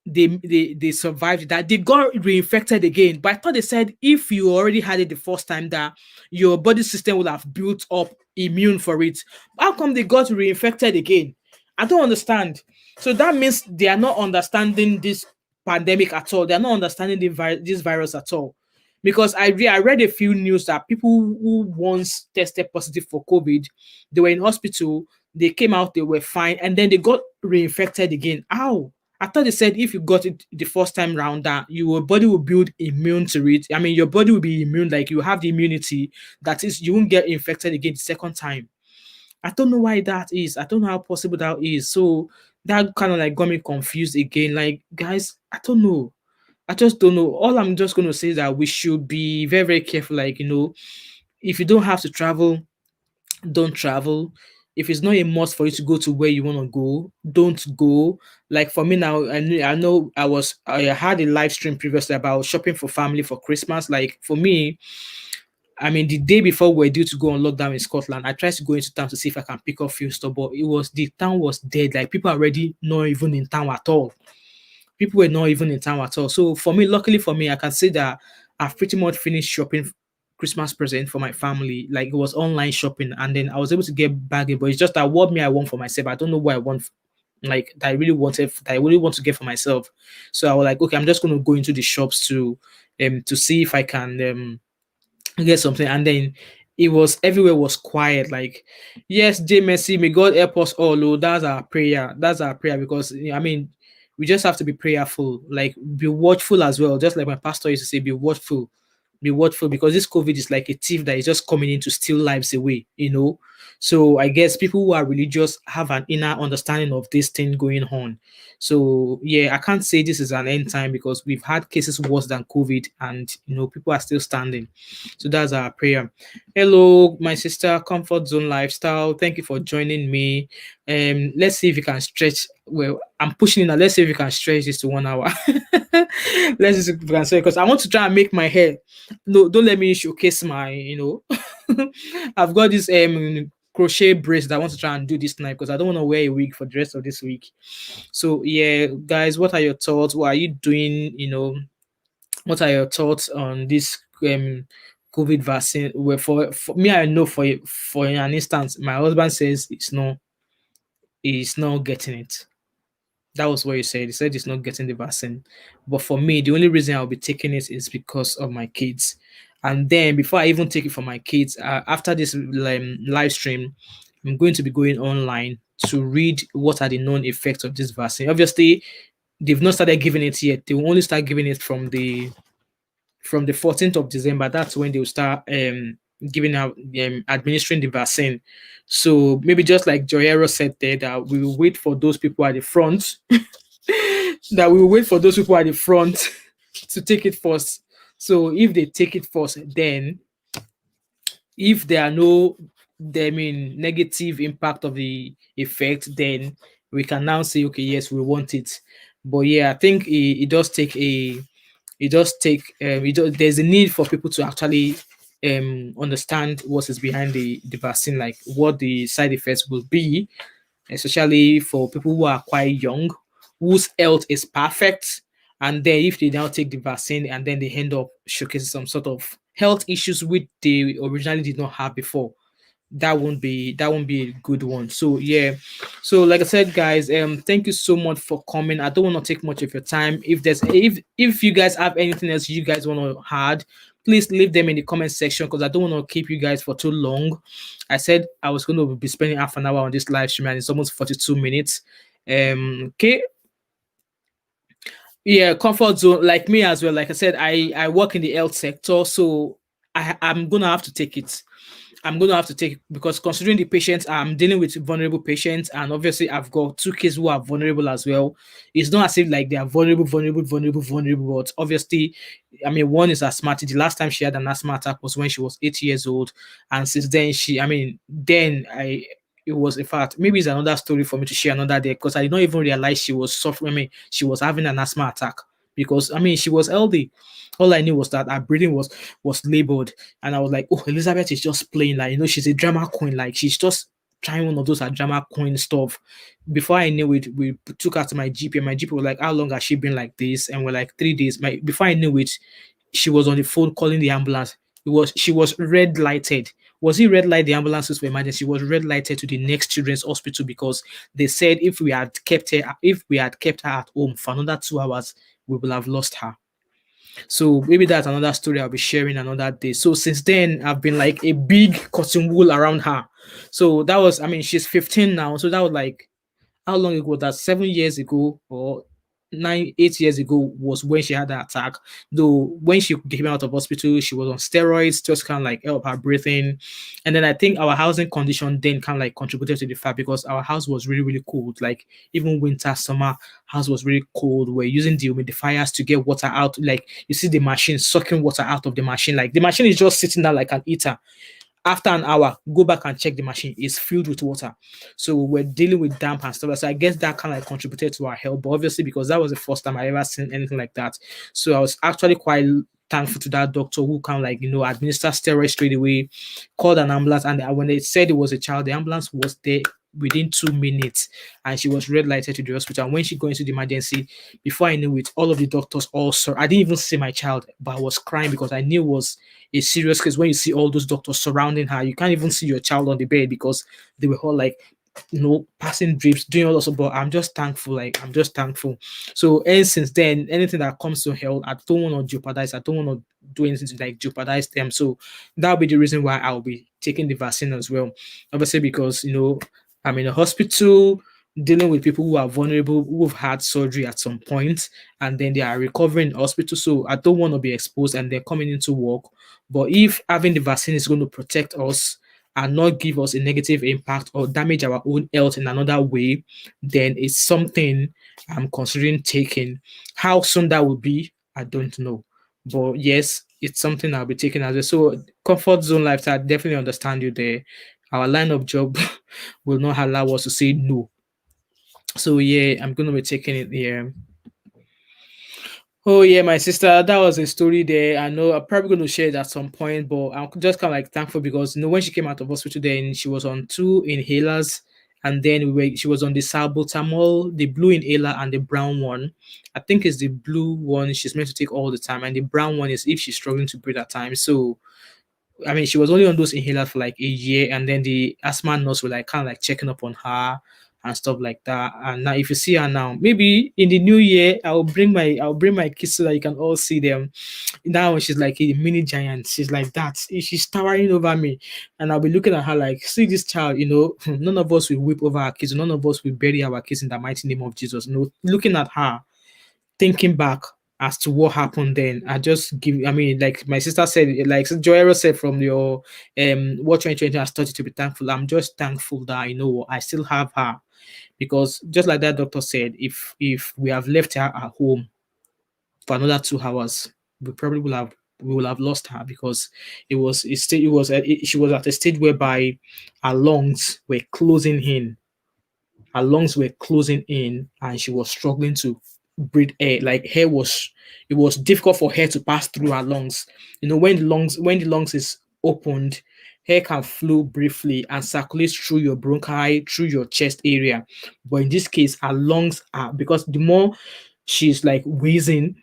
they survived that. They got reinfected again. But I thought they said if you already had it the first time, that your body system will have built up immune for it. How come they got reinfected again? I don't understand. So that means they are not understanding this pandemic at all. They are not understanding this virus at all. Because I read a few news that people who once tested positive for COVID, they were in hospital, they came out, they were fine, and then they got reinfected again. How? I thought they said if you got it the first time round, that your body will build immune to it. I mean, your body will be immune, like you have the immunity that is you won't get infected again the second time. I don't know why that is. I don't know how possible that is. So that kind of like got me confused again. Like, guys, I don't know. I just don't know. All I'm just gonna say is that we should be very, very careful. Like, if you don't have to travel, don't travel. If it's not a must for you to go to where you want to go, don't go. Like for me now, I know I had a live stream previously about shopping for family for Christmas. Like for me, I mean, the day before we're due to go on lockdown in Scotland, I tried to go into town to see if I can pick up few stuff, but the town was dead. Like people are already not even in town at all. People were not even in town at all. So for me, luckily for me, I can say that I've pretty much finished shopping Christmas present for my family. Like it was online shopping, and then I was able to get baggage. But it's just that what me I want for myself. I don't know what I want like that I really wanted, that I really want to get for myself. So I was like, okay, I'm just going to go into the shops to see if I can get something. And then it was everywhere was quiet. Like, yes, J Mercy, may God help us all. Oh, that's our prayer. That's our prayer, because I mean, we just have to be prayerful, like be watchful as well. Just like my pastor used to say, be watchful, because this COVID is like a thief that is just coming in to steal lives away, you know. So I guess people who are religious have an inner understanding of this thing going on. So yeah, I can't say this is an end time, because we've had cases worse than COVID, and you know, people are still standing. So that's our prayer. Hello, my sister, Comfort Zone Lifestyle. Thank you for joining me. Let's see if you can stretch. Well, I'm pushing it now. Let's see if you can stretch this to 1 hour. Let's see if you can stretch, because I want to try and make my hair. No, don't let me showcase my, I've got this crochet brace that I want to try and do this night, because I don't want to wear a wig for the rest of this week. So yeah, guys, what are your thoughts? What are you doing? What are your thoughts on this COVID vaccine? Well, for me, I know for an instance, my husband says he's not getting it. That was what he said. He said he's not getting the vaccine. But for me, the only reason I'll be taking it is because of my kids. And then before I even take it for my kids, after this live stream, I'm going to be going online to read what are the known effects of this vaccine. Obviously, they've not started giving it yet. They will only start giving it from the 14th of December. That's when they will start giving out administering the vaccine. So maybe just like Joyero said there, that we will wait for those people at the front that we will wait for those people at the front to take it first. So if they take it first, then if there are no, I mean, negative impact of the effect, then we can now say, okay, yes, we want it. But yeah, I think it does take there's a need for people to actually understand what is behind the vaccine, like what the side effects will be, especially for people who are quite young, whose health is perfect, and then if they now take the vaccine and then they end up showcasing some sort of health issues which they originally did not have before, that won't be a good one. So yeah, so like I said, guys, thank you so much for coming. I don't want to take much of your time. If you guys have anything else you guys want to add, please leave them in the comment section, because I don't want to keep you guys for too long. I said I was going to be spending half an hour on this live stream, and it's almost 42 minutes. Okay. Yeah, comfort zone, like me as well. Like I said, I work in the health sector, so I'm gonna have to take it. I'm going to have to take, because considering the patients, I'm dealing with vulnerable patients, and obviously I've got two kids who are vulnerable as well. It's not as if like they are vulnerable, but obviously, I mean, one is asthmatic. The last time she had an asthma attack was when she was 8 years old, and since then it was, in fact, maybe it's another story for me to share another day, because I did not even realize she was suffering. I mean, she was having an asthma attack, because I mean she was healthy. All I knew was that her breathing was labored, and I was like, oh, Elizabeth is just playing, like, she's a drama queen, like she's just trying one of those drama queen stuff. Before I knew it, we took her to my GP, and my GP was like, how long has she been like this? And we're like, 3 days. Before I knew it, she was on the phone calling the ambulance. She was red lighted. Was he red light the ambulances for emergency? She was red lighted to the next children's hospital, because they said if we had kept her at home for another 2 hours, we will have lost her. So maybe that's another story I'll be sharing another day. So since then, I've been like a big cotton wool around her. So that was, I mean, she's 15 now. So that was like, how long ago? That 7 years ago, or 8 years ago was when she had that attack. Though when she came out of hospital, she was on steroids, just kind of like help her breathing. And then I think our housing condition then kind of like contributed to the fact, because our house was really, really cold. Like even winter, summer, house was really cold. We're using dehumidifiers to get water out. Like you see the machine sucking water out of the machine. Like the machine is just sitting there like an eater. After an hour, go back and check the machine. It's filled with water. So we're dealing with damp and stuff. So I guess that kind of like contributed to our health. But obviously, because that was the first time I ever seen anything like that. So I was actually quite thankful to that doctor who can like, administer steroids straight away, called an ambulance. And when they said it was a child, the ambulance was there within 2 minutes, and she was red lighted to the hospital. And when she got into the emergency, before I knew it, all of the doctors also, I didn't even see my child, but I was crying because I knew it was a serious case. When you see all those doctors surrounding her, you can't even see your child on the bed, because they were all like passing drips, doing all of, but I'm just thankful. Like, I'm just thankful. So, and since then, anything that comes to health, I don't want to jeopardize. I don't want to do anything to like jeopardize them. So that'll be the reason why I'll be taking the vaccine as well. Obviously, because I'm in a hospital dealing with people who are vulnerable, who've had surgery at some point, and then they are recovering in hospital. So I don't want to be exposed and they're coming into work. But if having the vaccine is going to protect us and not give us a negative impact or damage our own health in another way, then it's something I'm considering taking. How soon that will be, I don't know. But yes, it's something I'll be taking as well. So comfort zone lifestyle, I definitely understand you there. Our line of job will not allow us to say no. So yeah, I'm gonna be taking it. Yeah. Oh yeah, my sister, that was a story there. I know I'm probably going to share it at some point, but I'm just kind of like thankful because when she came out of hospital, then she was on two inhalers, and then she was on the salbutamol, the blue inhaler, and the brown one. I think it's the blue one she's meant to take all the time, and the brown one is if she's struggling to breathe at times. So I mean, she was only on those inhalers for like a year, and then the asthma nurse were like kind of like checking up on her and stuff like that. And now, if you see her now, maybe in the new year, I'll bring my kids so that you can all see them. Now she's like a mini giant. She's like that. She's towering over me, and I'll be looking at her like, see this child. None of us will weep over our kids. None of us will bury our kids in the mighty name of Jesus. Looking at her, thinking back as to what happened then, I mean, like my sister said, like Joero said, from your what 2020 has taught you to be thankful. I'm just thankful that I still have her, because just like that doctor said, if we have left her at home for another 2 hours, we will have lost her, because she was at a stage whereby her lungs were closing in. And she was struggling to breathe air. Like, it was difficult for her to pass through her lungs. When the lungs is opened, air can flow briefly and circulate through your bronchi, through your chest area. But in this case, her lungs are, because the more she's like wheezing,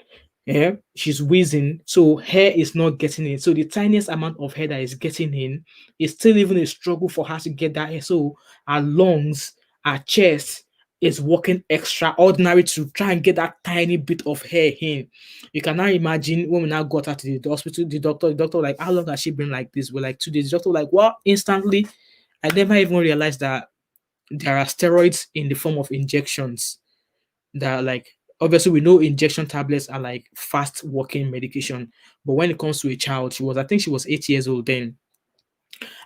yeah, she's wheezing, so hair is not getting in. So the tiniest amount of hair that is getting in is still even a struggle for her to get that hair. So her lungs, her chest is working extraordinary to try and get that tiny bit of hair in. You can now imagine when we now got her to the hospital, the doctor like, how long has she been like this? We're like 2 days. The doctor like, what? Instantly, I never even realized that there are steroids in the form of injections that are like, obviously we know injection tablets are like fast working medication, but when it comes to a child, I think she was 8 years old then.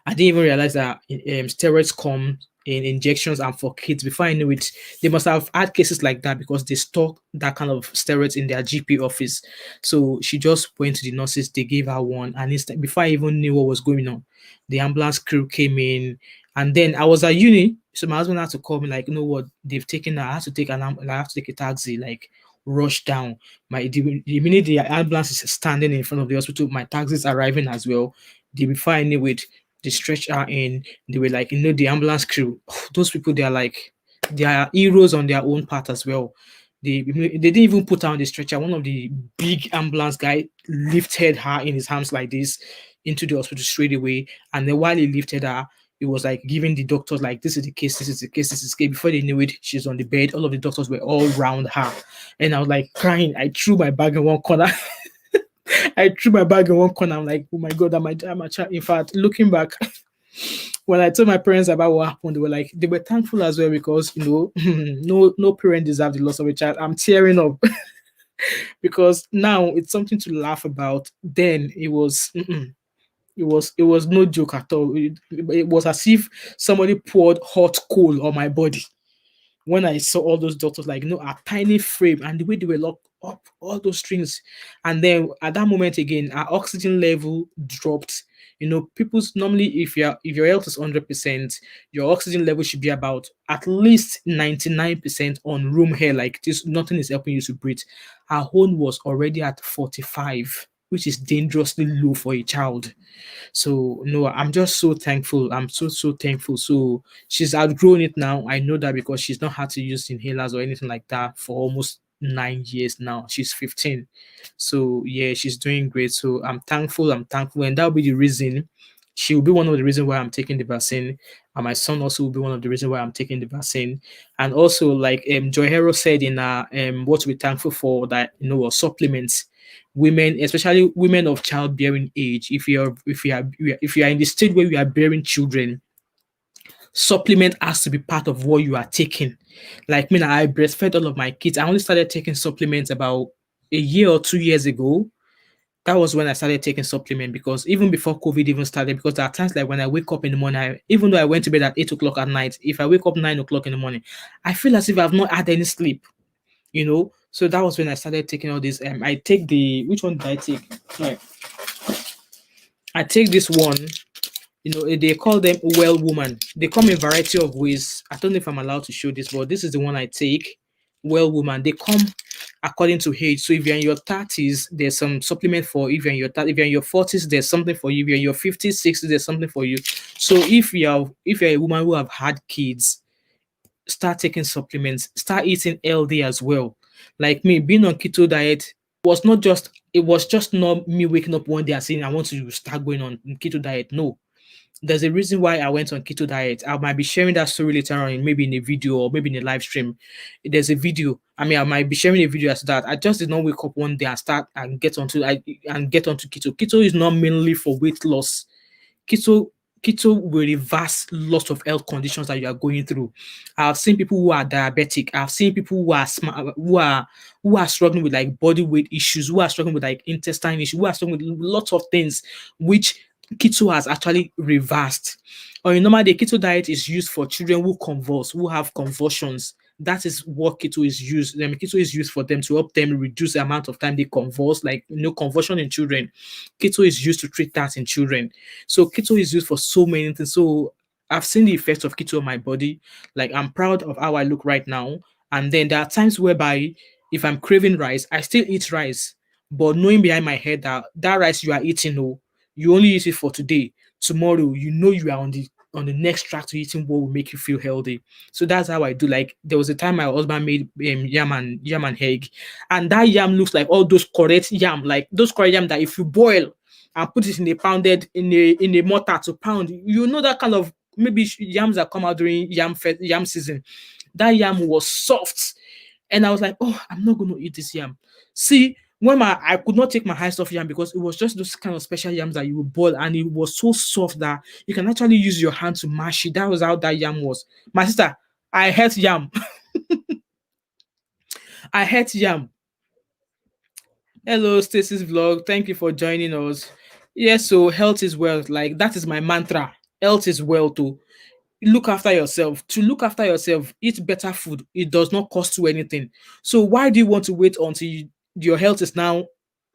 I didn't even realize that steroids come in injections and for kids. Before I knew it, they must have had cases like that because they stock that kind of steroids in their GP office. So she just went to the nurses, they gave her one, and before I even knew what was going on, the ambulance crew came in. And then I was at uni, so my husband had to call me, like, you know what, they've taken her. I have to take I have to take a taxi, like rush down. The minute the ambulance is standing in front of the hospital, my taxi is arriving as well. Before I knew it, they stretched her in. They were like, the ambulance crew, those people, they are heroes on their own part as well. They didn't even put her on the stretcher. One of the big ambulance guy lifted her in his arms like this into the hospital straight away. And then while he lifted her, he was like giving the doctors like, this is the case, this is the case, this is the case. Before they knew it, she's on the bed. All of the doctors were all around her. And I was like crying. I threw my bag in one corner. I threw my bag in one corner. I'm like, oh my God, I'm a child. In fact, looking back, when I told my parents about what happened, they were thankful as well, because no parent deserves the loss of a child. I'm tearing up because now it's something to laugh about. Then it was no joke at all. It was as if somebody poured hot coal on my body when I saw all those doctors, like, a tiny frame, and the way they were locked up, all those strings. And then at that moment again, our oxygen level dropped. People's normally, if your health is 100%, your oxygen level should be about at least 99% on room air, like this, nothing is helping you to breathe. Our own was already at 45, which is dangerously low for a child. So no, I'm just so thankful. I'm so thankful. So she's outgrown it now. I know that because she's not had to use inhalers or anything like that for almost 9 years now. She's 15. So yeah, she's doing great. So I'm thankful. And that'll be the reason She will be one of the reasons why I'm taking the vaccine, and my son also will be one of the reasons why I'm taking the vaccine. And also, like Joy Hero said in what we're thankful for, that supplements women, especially women of childbearing age. If you are in the stage where you are bearing children, supplement has to be part of what you are taking. Like me, now, I breastfed all of my kids. I only started taking supplements about a year or 2 years ago. That was when I started taking supplement, because even before COVID even started, because there are times like when I wake up in the morning, even though I went to bed at 8 o'clock at night, if I wake up 9 o'clock in the morning, I feel as if I've not had any sleep, So that was when I started taking all this. I take which one did I take? Right. I take this one. They call them well woman. They come in variety of ways. I don't know if I'm allowed to show this, but this is the one I take. Well woman. They come according to age. So if you're in your 30s, there's some supplement for. If you're in your if you're in your 40s, there's something for you. If you're in your 50s, 60s, there's something for you. So if you're a woman who have had kids, start taking supplements. Start eating healthy as well. Like me, being on keto diet was just not me waking up one day and saying I want to start going on keto diet. No, there's a reason why I went on keto diet. I might be sharing that story later on, maybe in a video or maybe in a live stream. There's a video. I mean, I might be sharing a video as that. I just did not wake up one day and start and get onto keto. Keto is not mainly for weight loss. Keto keto will reverse lots of health conditions that you are going through. I've seen people who are diabetic. I've seen people who are who are struggling with like body weight issues, who are struggling with like intestine issues, who are struggling with lots of things, which keto has actually reversed. On a normal day, keto diet is used for children who convulse, who have convulsions. That is what keto is used. Keto is used for them to help them reduce the amount of time they convulse, like convulsion in children. Keto is used to treat that in children. So keto is used for so many things. So I've seen the effects of keto on my body. Like I'm proud of how I look right now. And then there are times whereby if I'm craving rice, I still eat rice, but knowing behind my head that that rice you are eating, you only eat it for today. Tomorrow, you are on the next track to eating what will make you feel healthy. So that's how I do. Like there was a time my husband made yam and egg, and that yam looks like all those correct yam, like those correct yam that if you boil and put it in a pounded in a mortar to pound, that kind of maybe yams that come out during yam season. That yam was soft, and I was like, oh, I'm not going to eat this yam. See, when I could not take my eyes off yam because it was just those kind of special yams that you would boil, and it was so soft that you can actually use your hand to mash it. That was how that yam was. My sister, I hate yam. I hate yam. Hello, Stacy's vlog. Thank you for joining us. Yes, so health is wealth. Like that is my mantra. Health is wealth too. Look after yourself. To look after yourself, eat better food. It does not cost you anything. So why do you want to wait until your health is now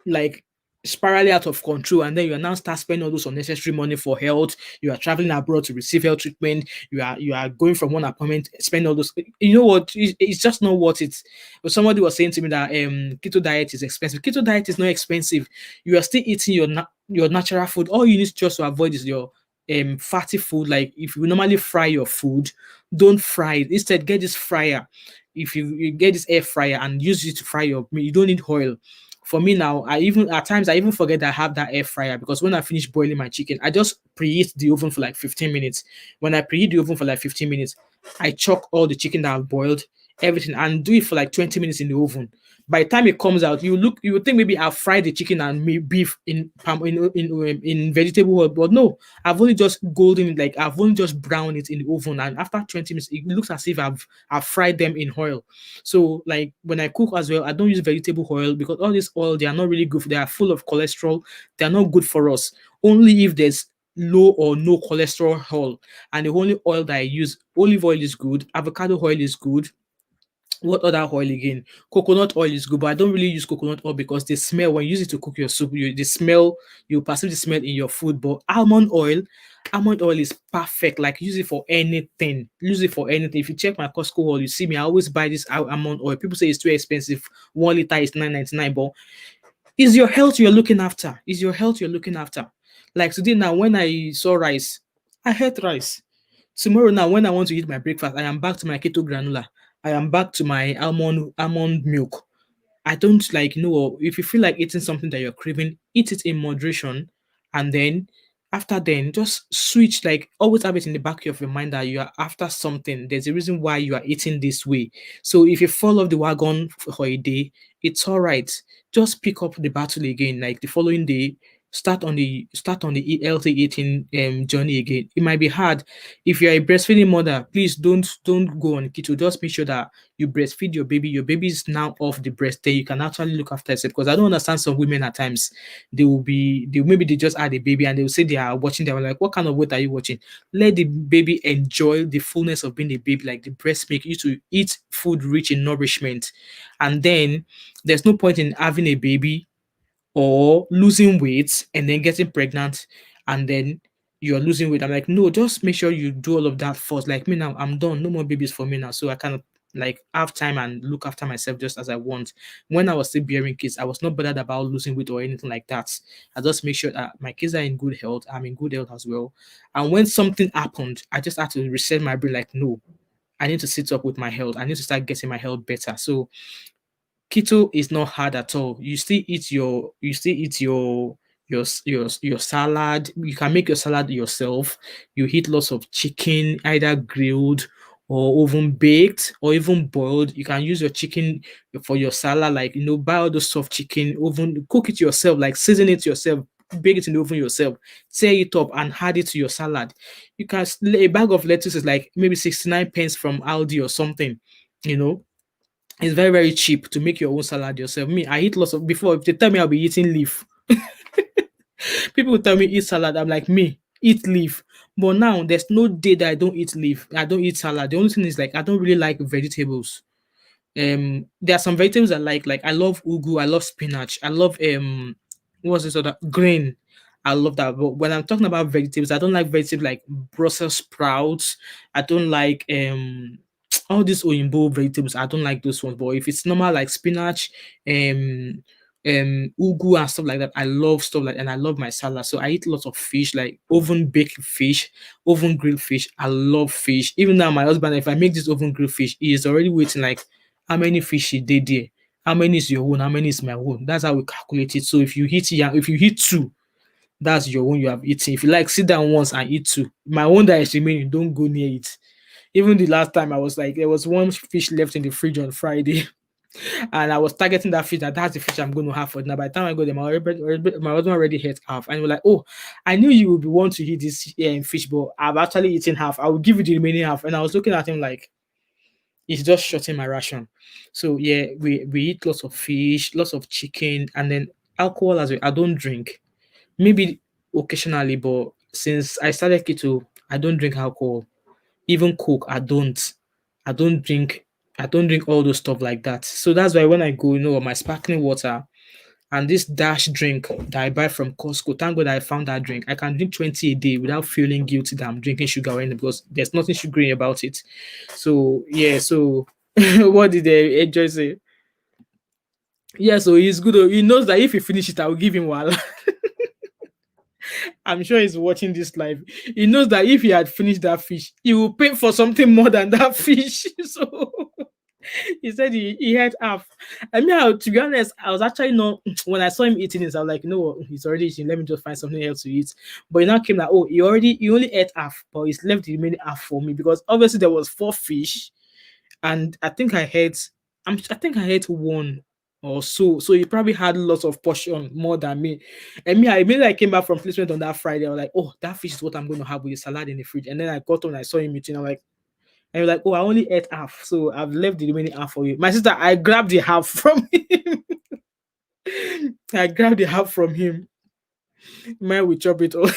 like spiraling out of control, and then you are now start spending all those unnecessary money for health? You are traveling abroad to receive health treatment. You are going from one appointment, spend all those. You know what? It's just not worth it. But somebody was saying to me that keto diet is expensive. Keto diet is not expensive. You are still eating your natural food. All you need just to avoid is your fatty food. Like if you normally fry your food, don't fry it. Instead, get this fryer. If you get this air fryer and use it to fry your meat, you don't need oil. For me now, I even at times I even forget that I have that air fryer, because when I finish boiling my chicken, I just preheat the oven for like 15 minutes. When I preheat the oven for like 15 minutes, I chuck all the chicken that I've boiled, everything, and do it for like 20 minutes in the oven. By the time it comes out, you would think maybe I've fried the chicken and beef in vegetable oil, but no, I've only just like I've only just browned it in the oven, and after 20 minutes, it looks as if I've fried them in oil. So like when I cook as well, I don't use vegetable oil, because all this oil, they are not really good. They are full of cholesterol. They are not good for us. Only if there's low or no cholesterol oil, and the only oil that I use, olive oil is good, avocado oil is good. What other oil again? Coconut oil is good, but I don't really use coconut oil because they smell. When you use it to cook your soup, you perceive the smell in your food. But almond oil is perfect. Like use it for anything. Use it for anything. If you check my Costco haul, you see me. I always buy this almond oil. People say it's too expensive. 1 liter is 9.99, but is your health you're looking after. Is your health you're looking after. Like today now, when I saw rice, I hate rice. Tomorrow now, when I want to eat my breakfast, I am back to my keto granola. I am back to my almond milk. I don't like, if you feel like eating something that you're craving, eat it in moderation, and then After then, just switch, like always have it in the back of your mind that you are after something. There's a reason why you are eating this way. So if you fall off the wagon for a day, it's all right. Just pick up the battle again, like the following day. Start on the healthy eating journey again. It might be hard. If you're a breastfeeding mother, please don't go on keto. Just make sure that you breastfeed your baby. Your baby is now off the breast. Then you can actually look after yourself. Because I don't understand some women at times, maybe they just had a baby and they will say they are watching. They were like, what kind of weight are you watching? Let the baby enjoy the fullness of being a baby, like the breast milk. You to eat food rich in nourishment, and then there's no point in having a baby or losing weight and then getting pregnant and then you're losing weight. I'm like, no, just make sure you do all of that first. Like me now, I'm done. No more babies for me now. So I kind of like have time and look after myself just as I want. When I was still bearing kids, I was not bothered about losing weight or anything like that. I just make sure that my kids are in good health. I'm in good health as well. And when something happened, I just had to reset my brain like, no, I need to sit up with my health. I need to start getting my health better. So keto is not hard at all. You still eat your salad. You can make your salad yourself. You eat lots of chicken, either grilled or even baked or even boiled. You can use your chicken for your salad, like buy all those soft chicken, oven, cook it yourself, like season it yourself, bake it in the oven yourself, tear it up and add it to your salad. You can a bag of lettuce is like maybe 69 pence from Aldi or something, you know it's very, very cheap to make your own salad yourself. Me, I eat lots of before. If they tell me I'll be eating leaf, people will tell me eat salad. I'm like, me, eat leaf. But now there's no day that I don't eat leaf. I don't eat salad. The only thing is like I don't really like vegetables. There are some vegetables I like I love ugu, I love spinach, I love what's this other green. I love that. But when I'm talking about vegetables, I don't like vegetables like Brussels sprouts. I don't like all these oyinbo vegetables. I don't like those ones. But if it's normal like spinach, um ugu and stuff like that, I love stuff like, and I love my salad. So I eat lots of fish, like oven baked fish, oven grilled fish. I love fish. Even now my husband, if I make this oven grilled fish, he is already waiting like, how many fish he did there? How many is your own? How many is my own? That's how we calculate it. So if you hit two, that's your own you have eaten. If you like, sit down once and eat two. My own that is remaining, don't go near it. Even the last time I was like, there was one fish left in the fridge on Friday, and I was targeting that fish. That's the fish I'm going to have for dinner. By the time I go there, my husband already ate half, and we're like, "Oh, I knew you would be want to eat this fish, but I've actually eaten half. I will give you the remaining half." And I was looking at him like, it's just shorting my ration. So yeah, we eat lots of fish, lots of chicken, and then alcohol as well. I don't drink. Maybe occasionally, but since I started keto, I don't drink alcohol. Even Coke, I don't. I don't drink. I don't drink all those stuff like that. So that's why when I go, my sparkling water and this dash drink that I buy from Costco, thank God I found that drink. I can drink 20 a day without feeling guilty that I'm drinking sugar or anything because there's nothing sugary about it. So yeah, so what did they enjoy say? Yeah, so he's good. He knows that if he finish it, I will give him one. I'm sure he's watching this live. He knows that if he had finished that fish, he will pay for something more than that fish. So he said he had half. I mean, to be honest, I was actually not when I saw him eating this, I was like, you know what, he's already eating. Let me just find something else to eat. But it now came like, oh, he only ate half, but he's left the remaining half for me because obviously there was four fish, and I think I had one or so. So he probably had lots of portion more than me. And me, I immediately I came back from placement on that Friday. I was like, oh, that fish is what I'm going to have with the salad in the fridge. And then I got on, I saw him eating. I'm like, and you're like, oh, I only ate half, so I've left the remaining half for you. My sister, I grabbed the half from him. I grabbed the half from him. Man, we chop it all.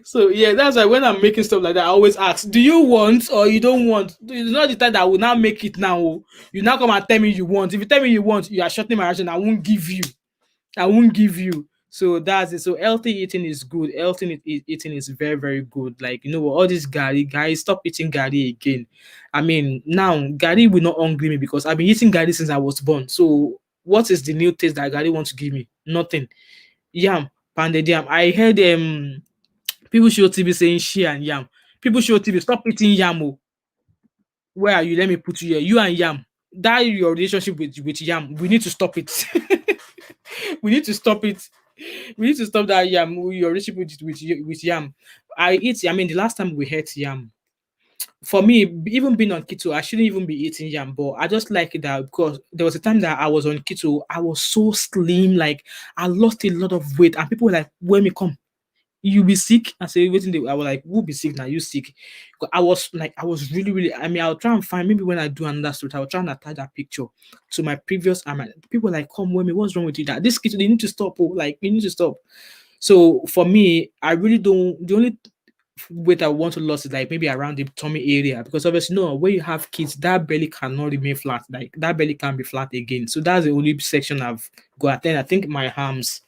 So yeah, that's why when I'm making stuff like that, I always ask, do you want or you don't want? It's not the time that I will now make it now. Oh. You now come and tell me you want. If you tell me you want, you are shortening my ration. I won't give you. I won't give you. So that's it. So healthy eating is good. Eating is very, very good. Like, all this gari, guys, stop eating gari again. I mean, now gari will not hungry me because I've been eating gari since I was born. So what is the new taste that gari wants to give me? Nothing. Yam, pounded yam. I heard people show TV saying she and yam. People show TV, stop eating yam. Oh. Where are you? Let me put you here. You and yam. That your relationship with yam. We need to stop it. We need to stop it. We need to stop that yam. You're rich people with yam. I eat. I mean, the last time we had yam, for me, even being on keto, I shouldn't even be eating yam, but I just like it that because there was a time that I was on keto, I was so slim, like I lost a lot of weight, and people were like, "When me come, you be sick?" I say, "Waiting." I was like, "Who be sick now? You sick?" 'Cause I was like, I was really, really. I mean, I'll try and find maybe when I do another story, I'll try and attach that picture to my previous. People were like, "Come, Wemi, what's wrong with you? That this keto, they need to stop. Oh, like you need to stop." So for me, I really don't. The only weight I want to lose is like maybe around the tummy area because obviously no, when you have kids, that belly cannot remain flat. Like that belly can't be flat again. So that's the only section I've got. Then I think my arms,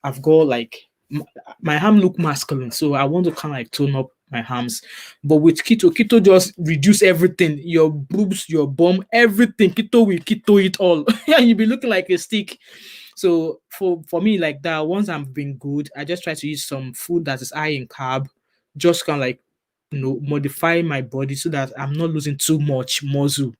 I've got like my arm look masculine, so I want to kind of like tone up my arms. But with keto just reduce everything. Your boobs, your bum, everything. Keto will keto it all, and you'll be looking like a stick. So for me, like that, once I'm being good, I just try to eat some food that is high in carb, just kind of like modify my body so that I'm not losing too much muscle.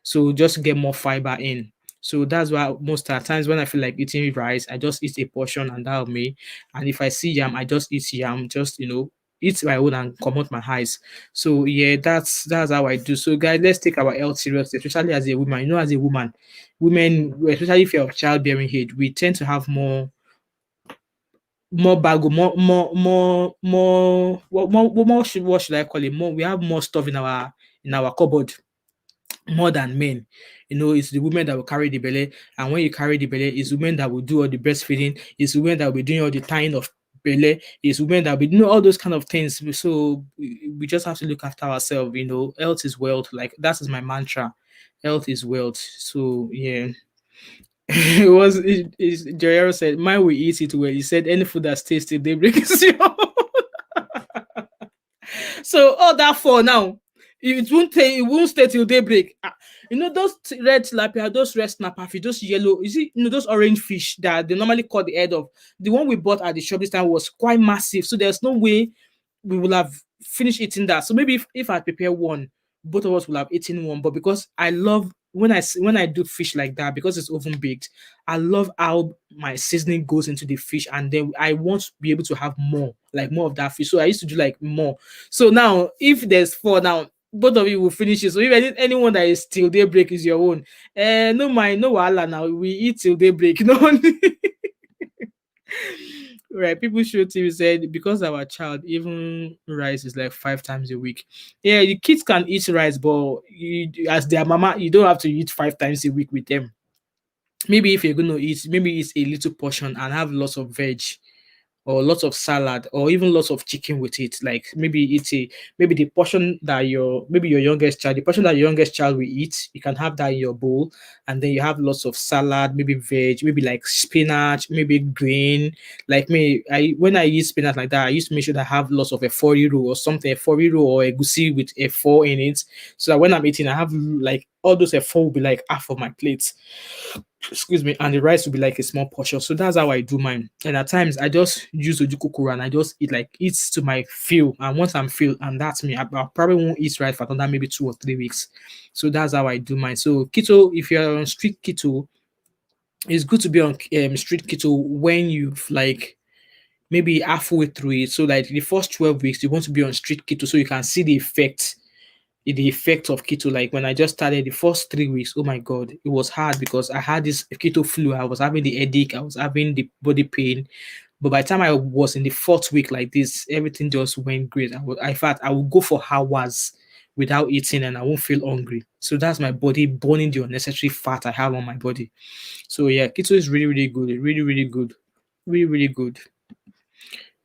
So just get more fiber in. So that's why most of the times when I feel like eating rice, I just eat a portion and that'll me. And if I see yam, I just eat yam, just eat my own and come out my eyes. So yeah, that's how I do. So guys, let's take our health seriously, especially as a woman. As a woman, women, especially if you're of childbearing age, we tend to have more bago, what should I call it? More, we have more stuff in our cupboard more than men. It's the women that will carry the belly, and when you carry the belly, it's women that will do all the breastfeeding, it's women that will be doing all the tying of belly, it's women that will be doing all those kind of things. So we just have to look after ourselves. Health is wealth. Like that is my mantra. Health is wealth. So yeah. Jerry said, "Mine will eat it well." He said, "Any food that tastes till daybreak is yours." So all that for now, it won't stay till daybreak. Those red tilapia, those red snapper fish, those yellow, those orange fish that they normally cut the head of. The one we bought at the shop this time was quite massive, so there's no way we will have finished eating that. So maybe if I prepare one, both of us will have eaten one. But because I love when I do fish like that, because it's oven baked, I love how my seasoning goes into the fish, and then I want to be able to have more, like more of that fish. So I used to do like more. So now, if there's four now, both of you will finish it. So if anyone that is till daybreak is your own, no mind, no wahala. Now we eat till daybreak. No. Right, people show TV said because our child even rice is like 5 times a week. Yeah, the kids can eat rice, but as their mama, you don't have to eat 5 times a week with them. Maybe if you're gonna eat, maybe it's a little portion and have lots of veg or lots of salad or even lots of chicken with it. Like maybe the portion that your youngest child, the portion that your youngest child will eat, you can have that in your bowl, and then you have lots of salad, maybe veg, maybe like spinach, maybe green. Like me, when I eat spinach like that, I used to make sure that I have lots of a foriro or something, a foriro or a gusi with a four in it, so that when I'm eating, I have like all those a four will be like half of my plate, excuse me, and the rice will be like a small portion. So that's how I do mine. And at times I just use ojukokoro and I just eat to my feel. And once I'm filled, and that's me, I probably won't eat rice for another maybe 2 or 3 weeks. So that's how I do mine. So keto, if you're on strict keto, it's good to be on strict keto when you've like maybe halfway through it. So like the first 12 weeks, you want to be on strict keto so you can see the effect of keto. Like when I just started the first 3 weeks, oh my god, it was hard because I had this keto flu. I was having the headache, I was having the body pain. But by the time I was in the fourth week like this, everything just went great. In fact, I would go for hours without eating and I won't feel hungry. So that's my body burning the unnecessary fat I have on my body. So yeah, keto is really, really good. Really, really good. Really, really good.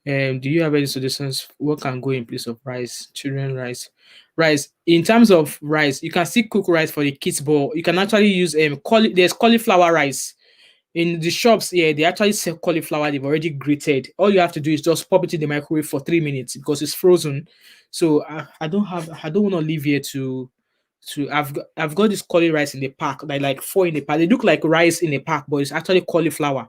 Do you have any suggestions? What can go in place of rice, children rice? Rice. In terms of rice, you can still cook rice for the kids, but you can actually use there's cauliflower rice. In the shops, yeah, they actually sell cauliflower, they've already grated. All you have to do is just pop it in the microwave for 3 minutes because it's frozen. So I don't want to leave here I've got this cauli rice in the pack, like four in the pack. They look like rice in a pack, but it's actually cauliflower.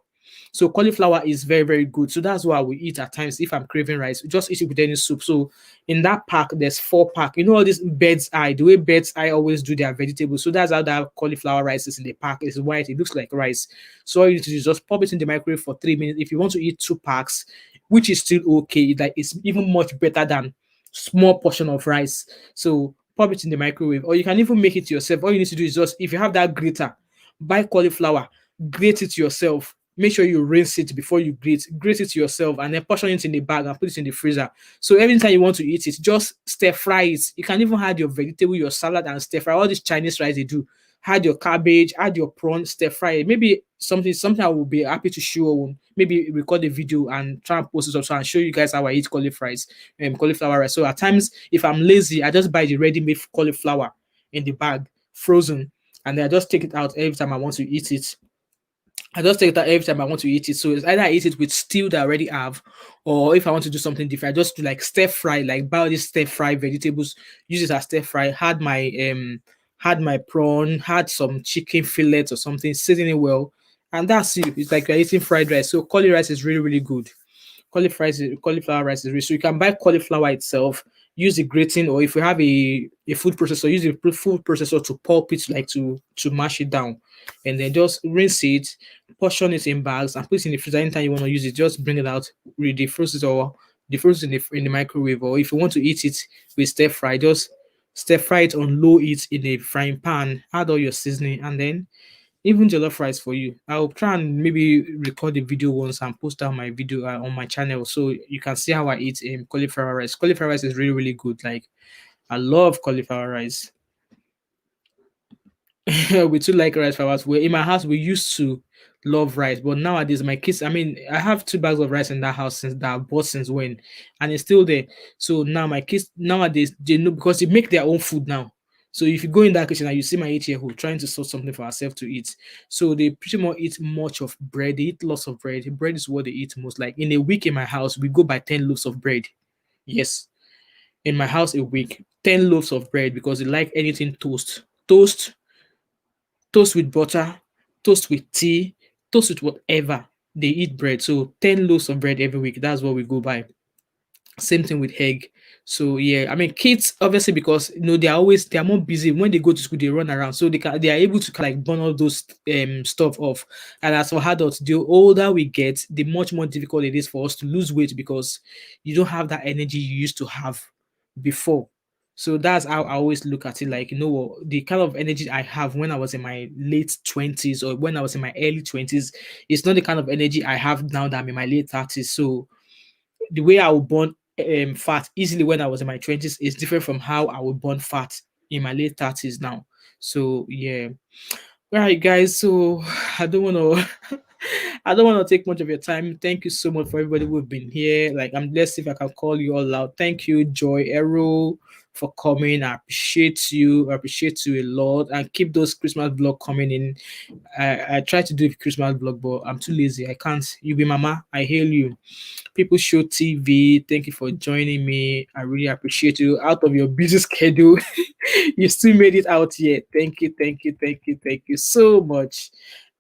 So cauliflower is very, very good. So that's why we eat at times if I'm craving rice. Just eat it with any soup. So in that pack, there's 4 pack. You know all this bird's eye, the way bird's eye always do their vegetables. So that's how that cauliflower rice is in the pack. It's white, it looks like rice. So all you need to do is just pop it in the microwave for 3 minutes. If you want to eat 2 packs, which is still okay, like it's even much better than small portion of rice. So pop it in the microwave, or you can even make it yourself. All you need to do is just, if you have that grater, buy cauliflower, grate it yourself. Make sure you rinse it before you grate it yourself, and then portion it in the bag and put it in the freezer. So every time you want to eat it, just stir fry it. You can even add your vegetable, your salad, and stir fry. All this Chinese rice they do. Add your cabbage, add your prawn, stir fry it. Maybe something I will be happy to show. Maybe record a video and try and post it also and show you guys how I eat cauliflower rice. So at times, if I'm lazy, I just buy the ready-made cauliflower in the bag, frozen, and then I just take it out every time I want to eat it. I just take that every time I want to eat it. So it's either I eat it with stew that I already have, or if I want to do something different, I just do like stir fry, like buy all these stir fry vegetables, use it as stir fry, had my prawn, had some chicken fillets or something, season it well, and that's it. It's like you're eating fried rice. So cauli rice is really, really good. Cauliflower rice is rich. So you can buy cauliflower itself, use the grating, or if you have a food processor, use the food processor to pulp it, like to mash it down, and then just rinse it, portion it in bags, and put it in the freezer. Anytime you want to use it, just bring it out, defrost it, or defrost it in the microwave. Or if you want to eat it with stir fry, just stir fry it on low heat in a frying pan. Add all your seasoning, and then even jollof rice for you. I'll try and maybe record the video once and post out my video on my channel so you can see how I eat cauliflower rice. Cauliflower rice is really, really good. Like, I love cauliflower rice. We too like rice for us. We in my house we used to love rice, but nowadays my kids. I mean, I have 2 bags of rice in that house since that I bought since when, and it's still there. So now my kids nowadays they know because they make their own food now. So if you go in that kitchen and you see my 8-year-old trying to sort something for herself to eat, so they pretty much eat much of bread. They eat lots of bread. Bread is what they eat most. Like in a week in my house, we go by 10 loaves of bread. Yes, in my house a week, 10 loaves of bread because they like anything toast with butter, toast with tea, toast with whatever. They eat bread. So 10 loaves of bread every week. That's what we go by. Same thing with egg. So yeah, I mean kids obviously because they're more busy when they go to school, they run around. So they are able to like burn all those stuff off. And as for adults, the older we get, the much more difficult it is for us to lose weight because you don't have that energy you used to have before. So that's how I always look at it. Like, the kind of energy I have when I was in my late 20s or when I was in my early 20s, it's not the kind of energy I have now that I'm in my late 30s. So the way I will burn fat easily when I was in my 20s is different from how I will burn fat in my late 30s now. So yeah. All right, guys. So I don't want to I don't want to take much of your time. Thank you so much for everybody who've been here. Like, let's see if I can call you all out. Thank you, Joy Arrow, for coming. I appreciate you. I appreciate you a lot. And keep those Christmas vlog coming in. I try to do a Christmas vlog, but I'm too lazy. I can't. You be mama. I hail you. People Show TV, thank you for joining me. I really appreciate you. Out of your busy schedule, you still made it out here. Thank you, thank you, thank you, thank you so much.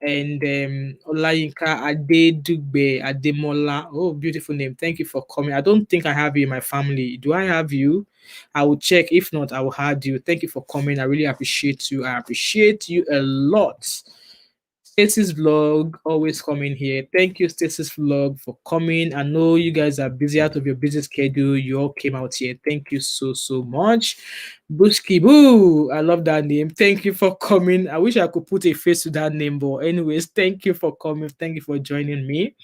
And Olayinka Adedugbe Ademola. Oh, beautiful name. Thank you for coming. I don't think I have you in my family. Do I have you? I will check. If not, I will add you. Thank you for coming. I really appreciate you. I appreciate you a lot. Stacy's vlog always coming here. Thank you, Stacy's vlog, for coming. I know you guys are busy out of your busy schedule. You all came out here. Thank you so much. Bushki Boo, I love that name. Thank you for coming. I wish I could put a face to that name, but anyways, thank you for coming. Thank you for joining me.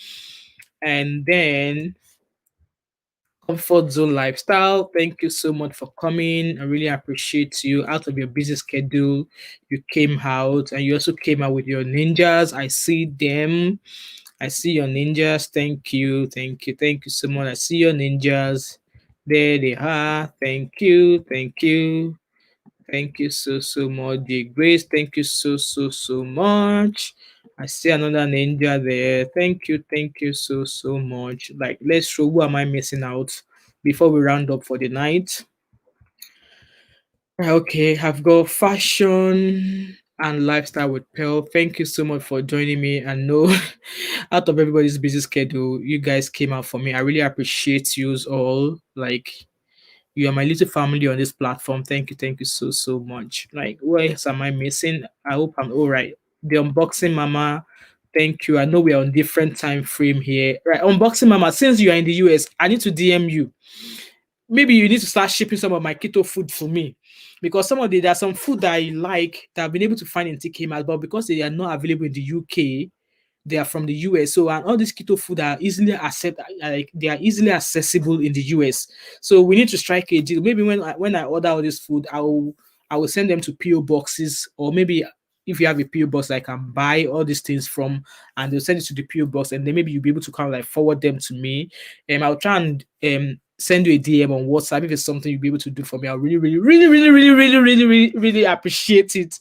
And then Comfort Zone Lifestyle, thank you so much for coming. I really appreciate you. Out of your busy schedule, you came out and you also came out with your ninjas. I see them. I see your ninjas. Thank you. Thank you. Thank you so much. I see your ninjas. There they are. Thank you. Thank you. Thank you so much. The Grace, thank you so much. I see another ninja there. Thank you so much. Like, let's show who am I missing out before we round up for the night. Okay, I've got fashion. and Lifestyle with Pearl. Thank you so much for joining me. And no, out of everybody's busy schedule, you guys came out for me. I really appreciate you all. Like, you are my little family on this platform. Thank you so so much. Like, what else am I missing? I hope I'm all right. The unboxing mama, thank you. I know we are on different time frame here. Right, unboxing mama. Since you are in the US, I need to DM you. Maybe you need to start shipping some of my keto food for me, because there's some food that I like that I've been able to find in TK Maxx, but because they are not available in the UK, they are from the US. So, and all these keto food are easily like they are easily accessible in the US. So we need to strike a deal. Maybe when I order all this food, I will send them to PO boxes, or maybe if you have a PO box I can buy all these things from, and they'll send it to the PO box, and then maybe you'll be able to kind of like forward them to me. I'll try and send you a DM on WhatsApp if it's something you'll be able to do for me. I'll really, really, really, really, really, really, really, really, really appreciate it.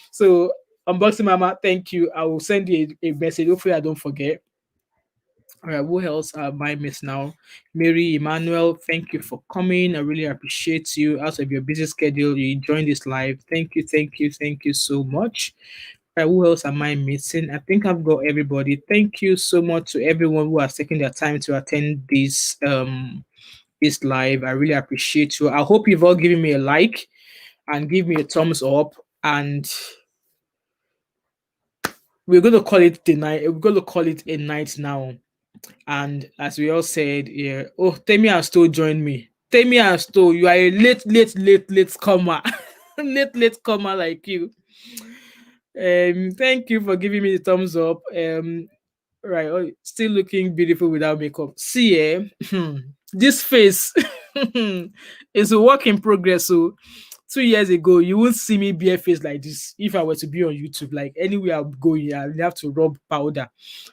So, unboxing mama, thank you. I will send you a message. Hopefully, I don't forget. All right, who else am I miss now? Mary Emmanuel, thank you for coming. I really appreciate you. Out of your busy schedule, you joined this live. Thank you so much. All right, who else am I missing? I think I've got everybody. Thank you so much to everyone who has taken their time to attend this live. I really appreciate you. I hope you've all given me a like and give me a thumbs up. And we're going to call it the night. We're going to call it a night now. And as we all said, yeah. Oh, Temi and Sto joined me. Temi and Sto, you are a late comer. Late comer like you. Thank you for giving me the thumbs up. Right. Oh, still looking beautiful without makeup. See, this face is a work in progress. So 2 years ago, you won't see me bare face like this if I were to be on YouTube. Like anywhere I'm going, I have to rub powder.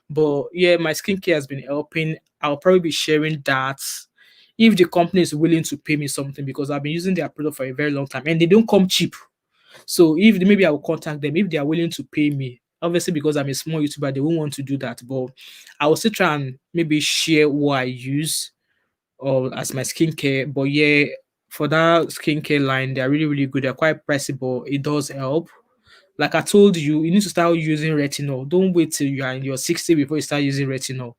But yeah, my skincare has been helping. I'll probably be sharing that if the company is willing to pay me something, because I've been using their product for a very long time and they don't come cheap. So if maybe I will contact them if they are willing to pay me. Obviously, because I'm a small YouTuber, they won't want to do that. But I will still try and maybe share what I use or as my skincare. But yeah, for that skincare line, they're really, really good. They're quite pricey, but it does help. Like I told you, you need to start using retinol. Don't wait till you are in your 60 before you start using retinol.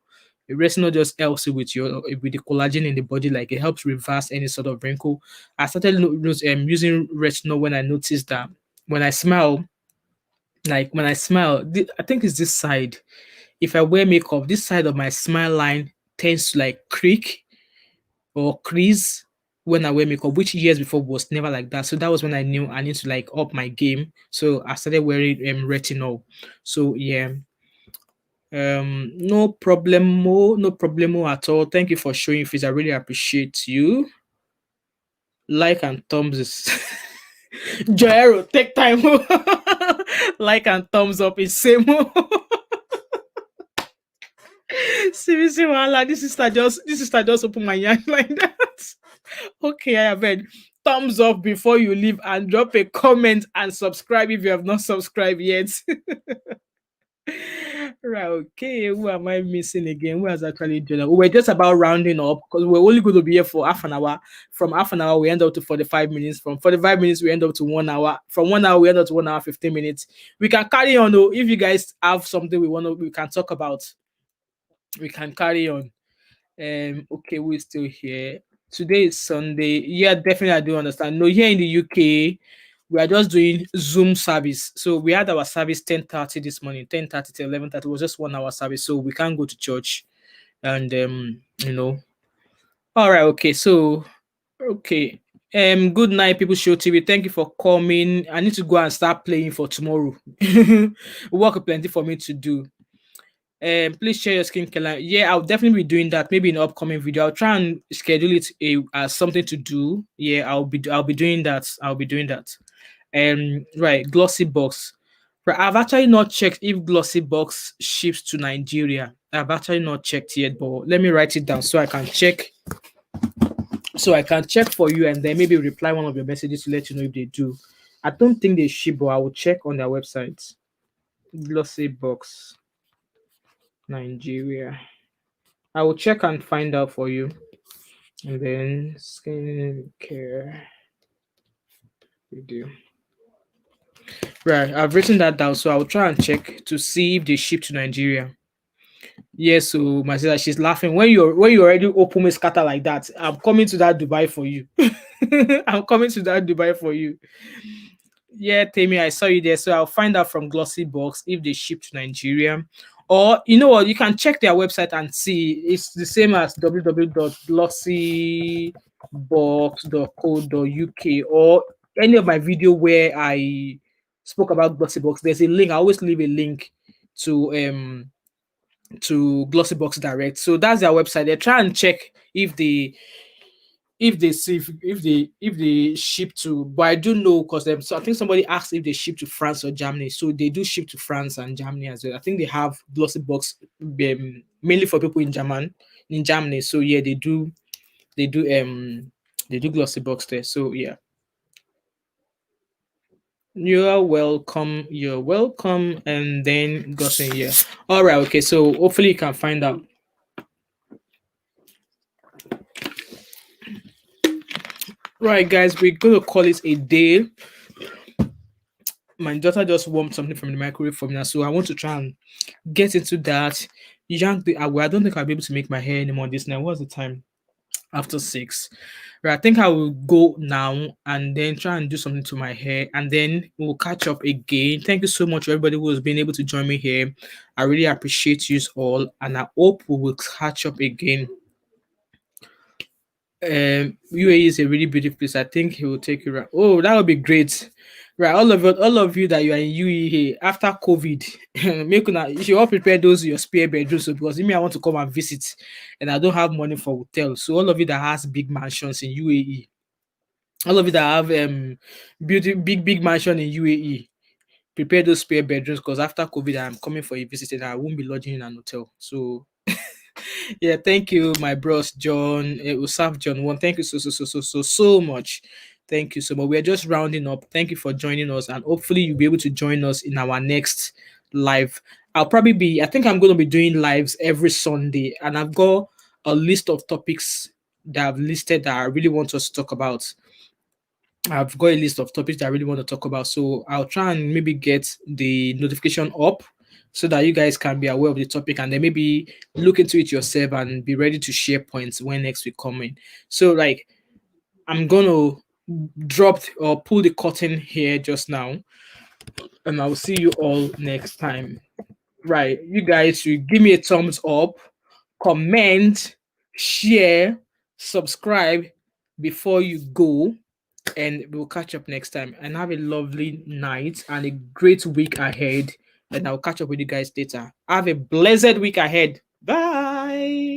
The retinol just helps you with the collagen in the body, like it helps reverse any sort of wrinkle. I started using retinol when I noticed that when I smile, I think it's this side. If I wear makeup, this side of my smile line tends to like creak or crease when I wear makeup, which years before was never like that. So that was when I knew I need to like up my game. So I started wearing retinol. So yeah, no problemo at all. Thank you for showing face. I really appreciate you. Like and thumbs is Joero, take time. Like and thumbs up is same. Seriously, Wala, this sister just open my yarn like that. Okay, I have heard. Thumbs up before you leave and drop a comment and subscribe if you have not subscribed yet. Right, okay. Who am I missing again? Who has actually joined us? We're just about rounding up because we're only going to be here for half an hour. From half an hour, we end up to 45 minutes. From 45 minutes, we end up to 1 hour. From 1 hour, we end up to 1 hour, 15 minutes. We can carry on though. If you guys have something we can talk about, we can carry on. Okay, we're still here. Today is Sunday. Yeah, definitely I do understand. No, here in the UK, we are just doing Zoom service. So we had our service 10:30 this morning, 10:30 to 11:30. It was just 1 hour service. So we can't go to church. And All right, okay. So okay. Good night, people. Show TV. Thank you for coming. I need to go and start playing for tomorrow. Work plenty for me to do. Please share your skincare line. Yeah, I'll definitely be doing that. Maybe in an upcoming video. I'll try and schedule it as something to do. Yeah, I'll be doing that. I'll be doing that. Right, Glossy Box. Right, I've actually not checked if Glossy Box ships to Nigeria. I've actually not checked yet, but let me write it down so I can check. So I can check for you and then maybe reply one of your messages to let you know if they do. I don't think they ship, but I will check on their website. Glossy Box Nigeria. I will check and find out for you. And then skincare video. Right, I've written that down, so I'll try and check to see if they ship to Nigeria. Yes, so my sister, she's laughing. When you already open me scatter like that, I'm coming to that Dubai for you. I'm coming to that Dubai for you. Yeah, Temi, I saw you there. So I'll find out from Glossy Box if they ship to Nigeria. Or you know what, you can check their website and see it's the same as www.glossybox.co.uk, or any of my video where I spoke about Glossy Box. There's a link. I always leave a link to Glossy Box Direct. So that's their website. They try and check if they see if they ship to, but I do know because so I think somebody asked if they ship to France or Germany. So they do ship to France and Germany as well. I think they have Glossy Box mainly for people in Germany. So yeah, they do they do Glossy Box there. So yeah. You're welcome. You're welcome. And then Gosling, yeah. All right. Okay. So hopefully you can find out. Right, guys, we're gonna call it a day. My daughter just warmed something from the microwave for me now, so I want to try and get into that. Yank the I don't think I'll be able to make my hair anymore this night. What's the time? After 6. Right, I think I will go now and then try and do something to my hair, and then we'll catch up again. Thank you so much, everybody who has been able to join me here. I really appreciate you all, and I hope we will catch up again. UAE is a really beautiful place. I think he will take you around. Oh, that would be great. Right, all of you that you are in UAE after COVID, make una you should all prepare those your spare bedrooms. So because me, I want to come and visit, and I don't have money for hotel. So all of you that has big mansions in UAE, all of you that have big mansion in UAE, prepare those spare bedrooms because after COVID, I'm coming for a visit and I won't be lodging in an hotel. So yeah, thank you, my bros, John, Usaf John One. Thank you so much. Thank you so much. We are just rounding up. Thank you for joining us, and hopefully you'll be able to join us in our next live. I think I'm going to be doing lives every Sunday, and I've got a list of topics that I've listed that I really want us to talk about. I've got a list of topics that I really want to talk about. So I'll try and maybe get the notification up so that you guys can be aware of the topic and then maybe look into it yourself and be ready to share points when next week coming. So like I'm gonna drop or pull the curtain here just now, and I'll see you all next time. Right. You guys should give me a thumbs up, comment, share, subscribe before you go, and we'll catch up next time. And have a lovely night and a great week ahead. And I'll catch up with you guys later. Have a blessed week ahead. Bye.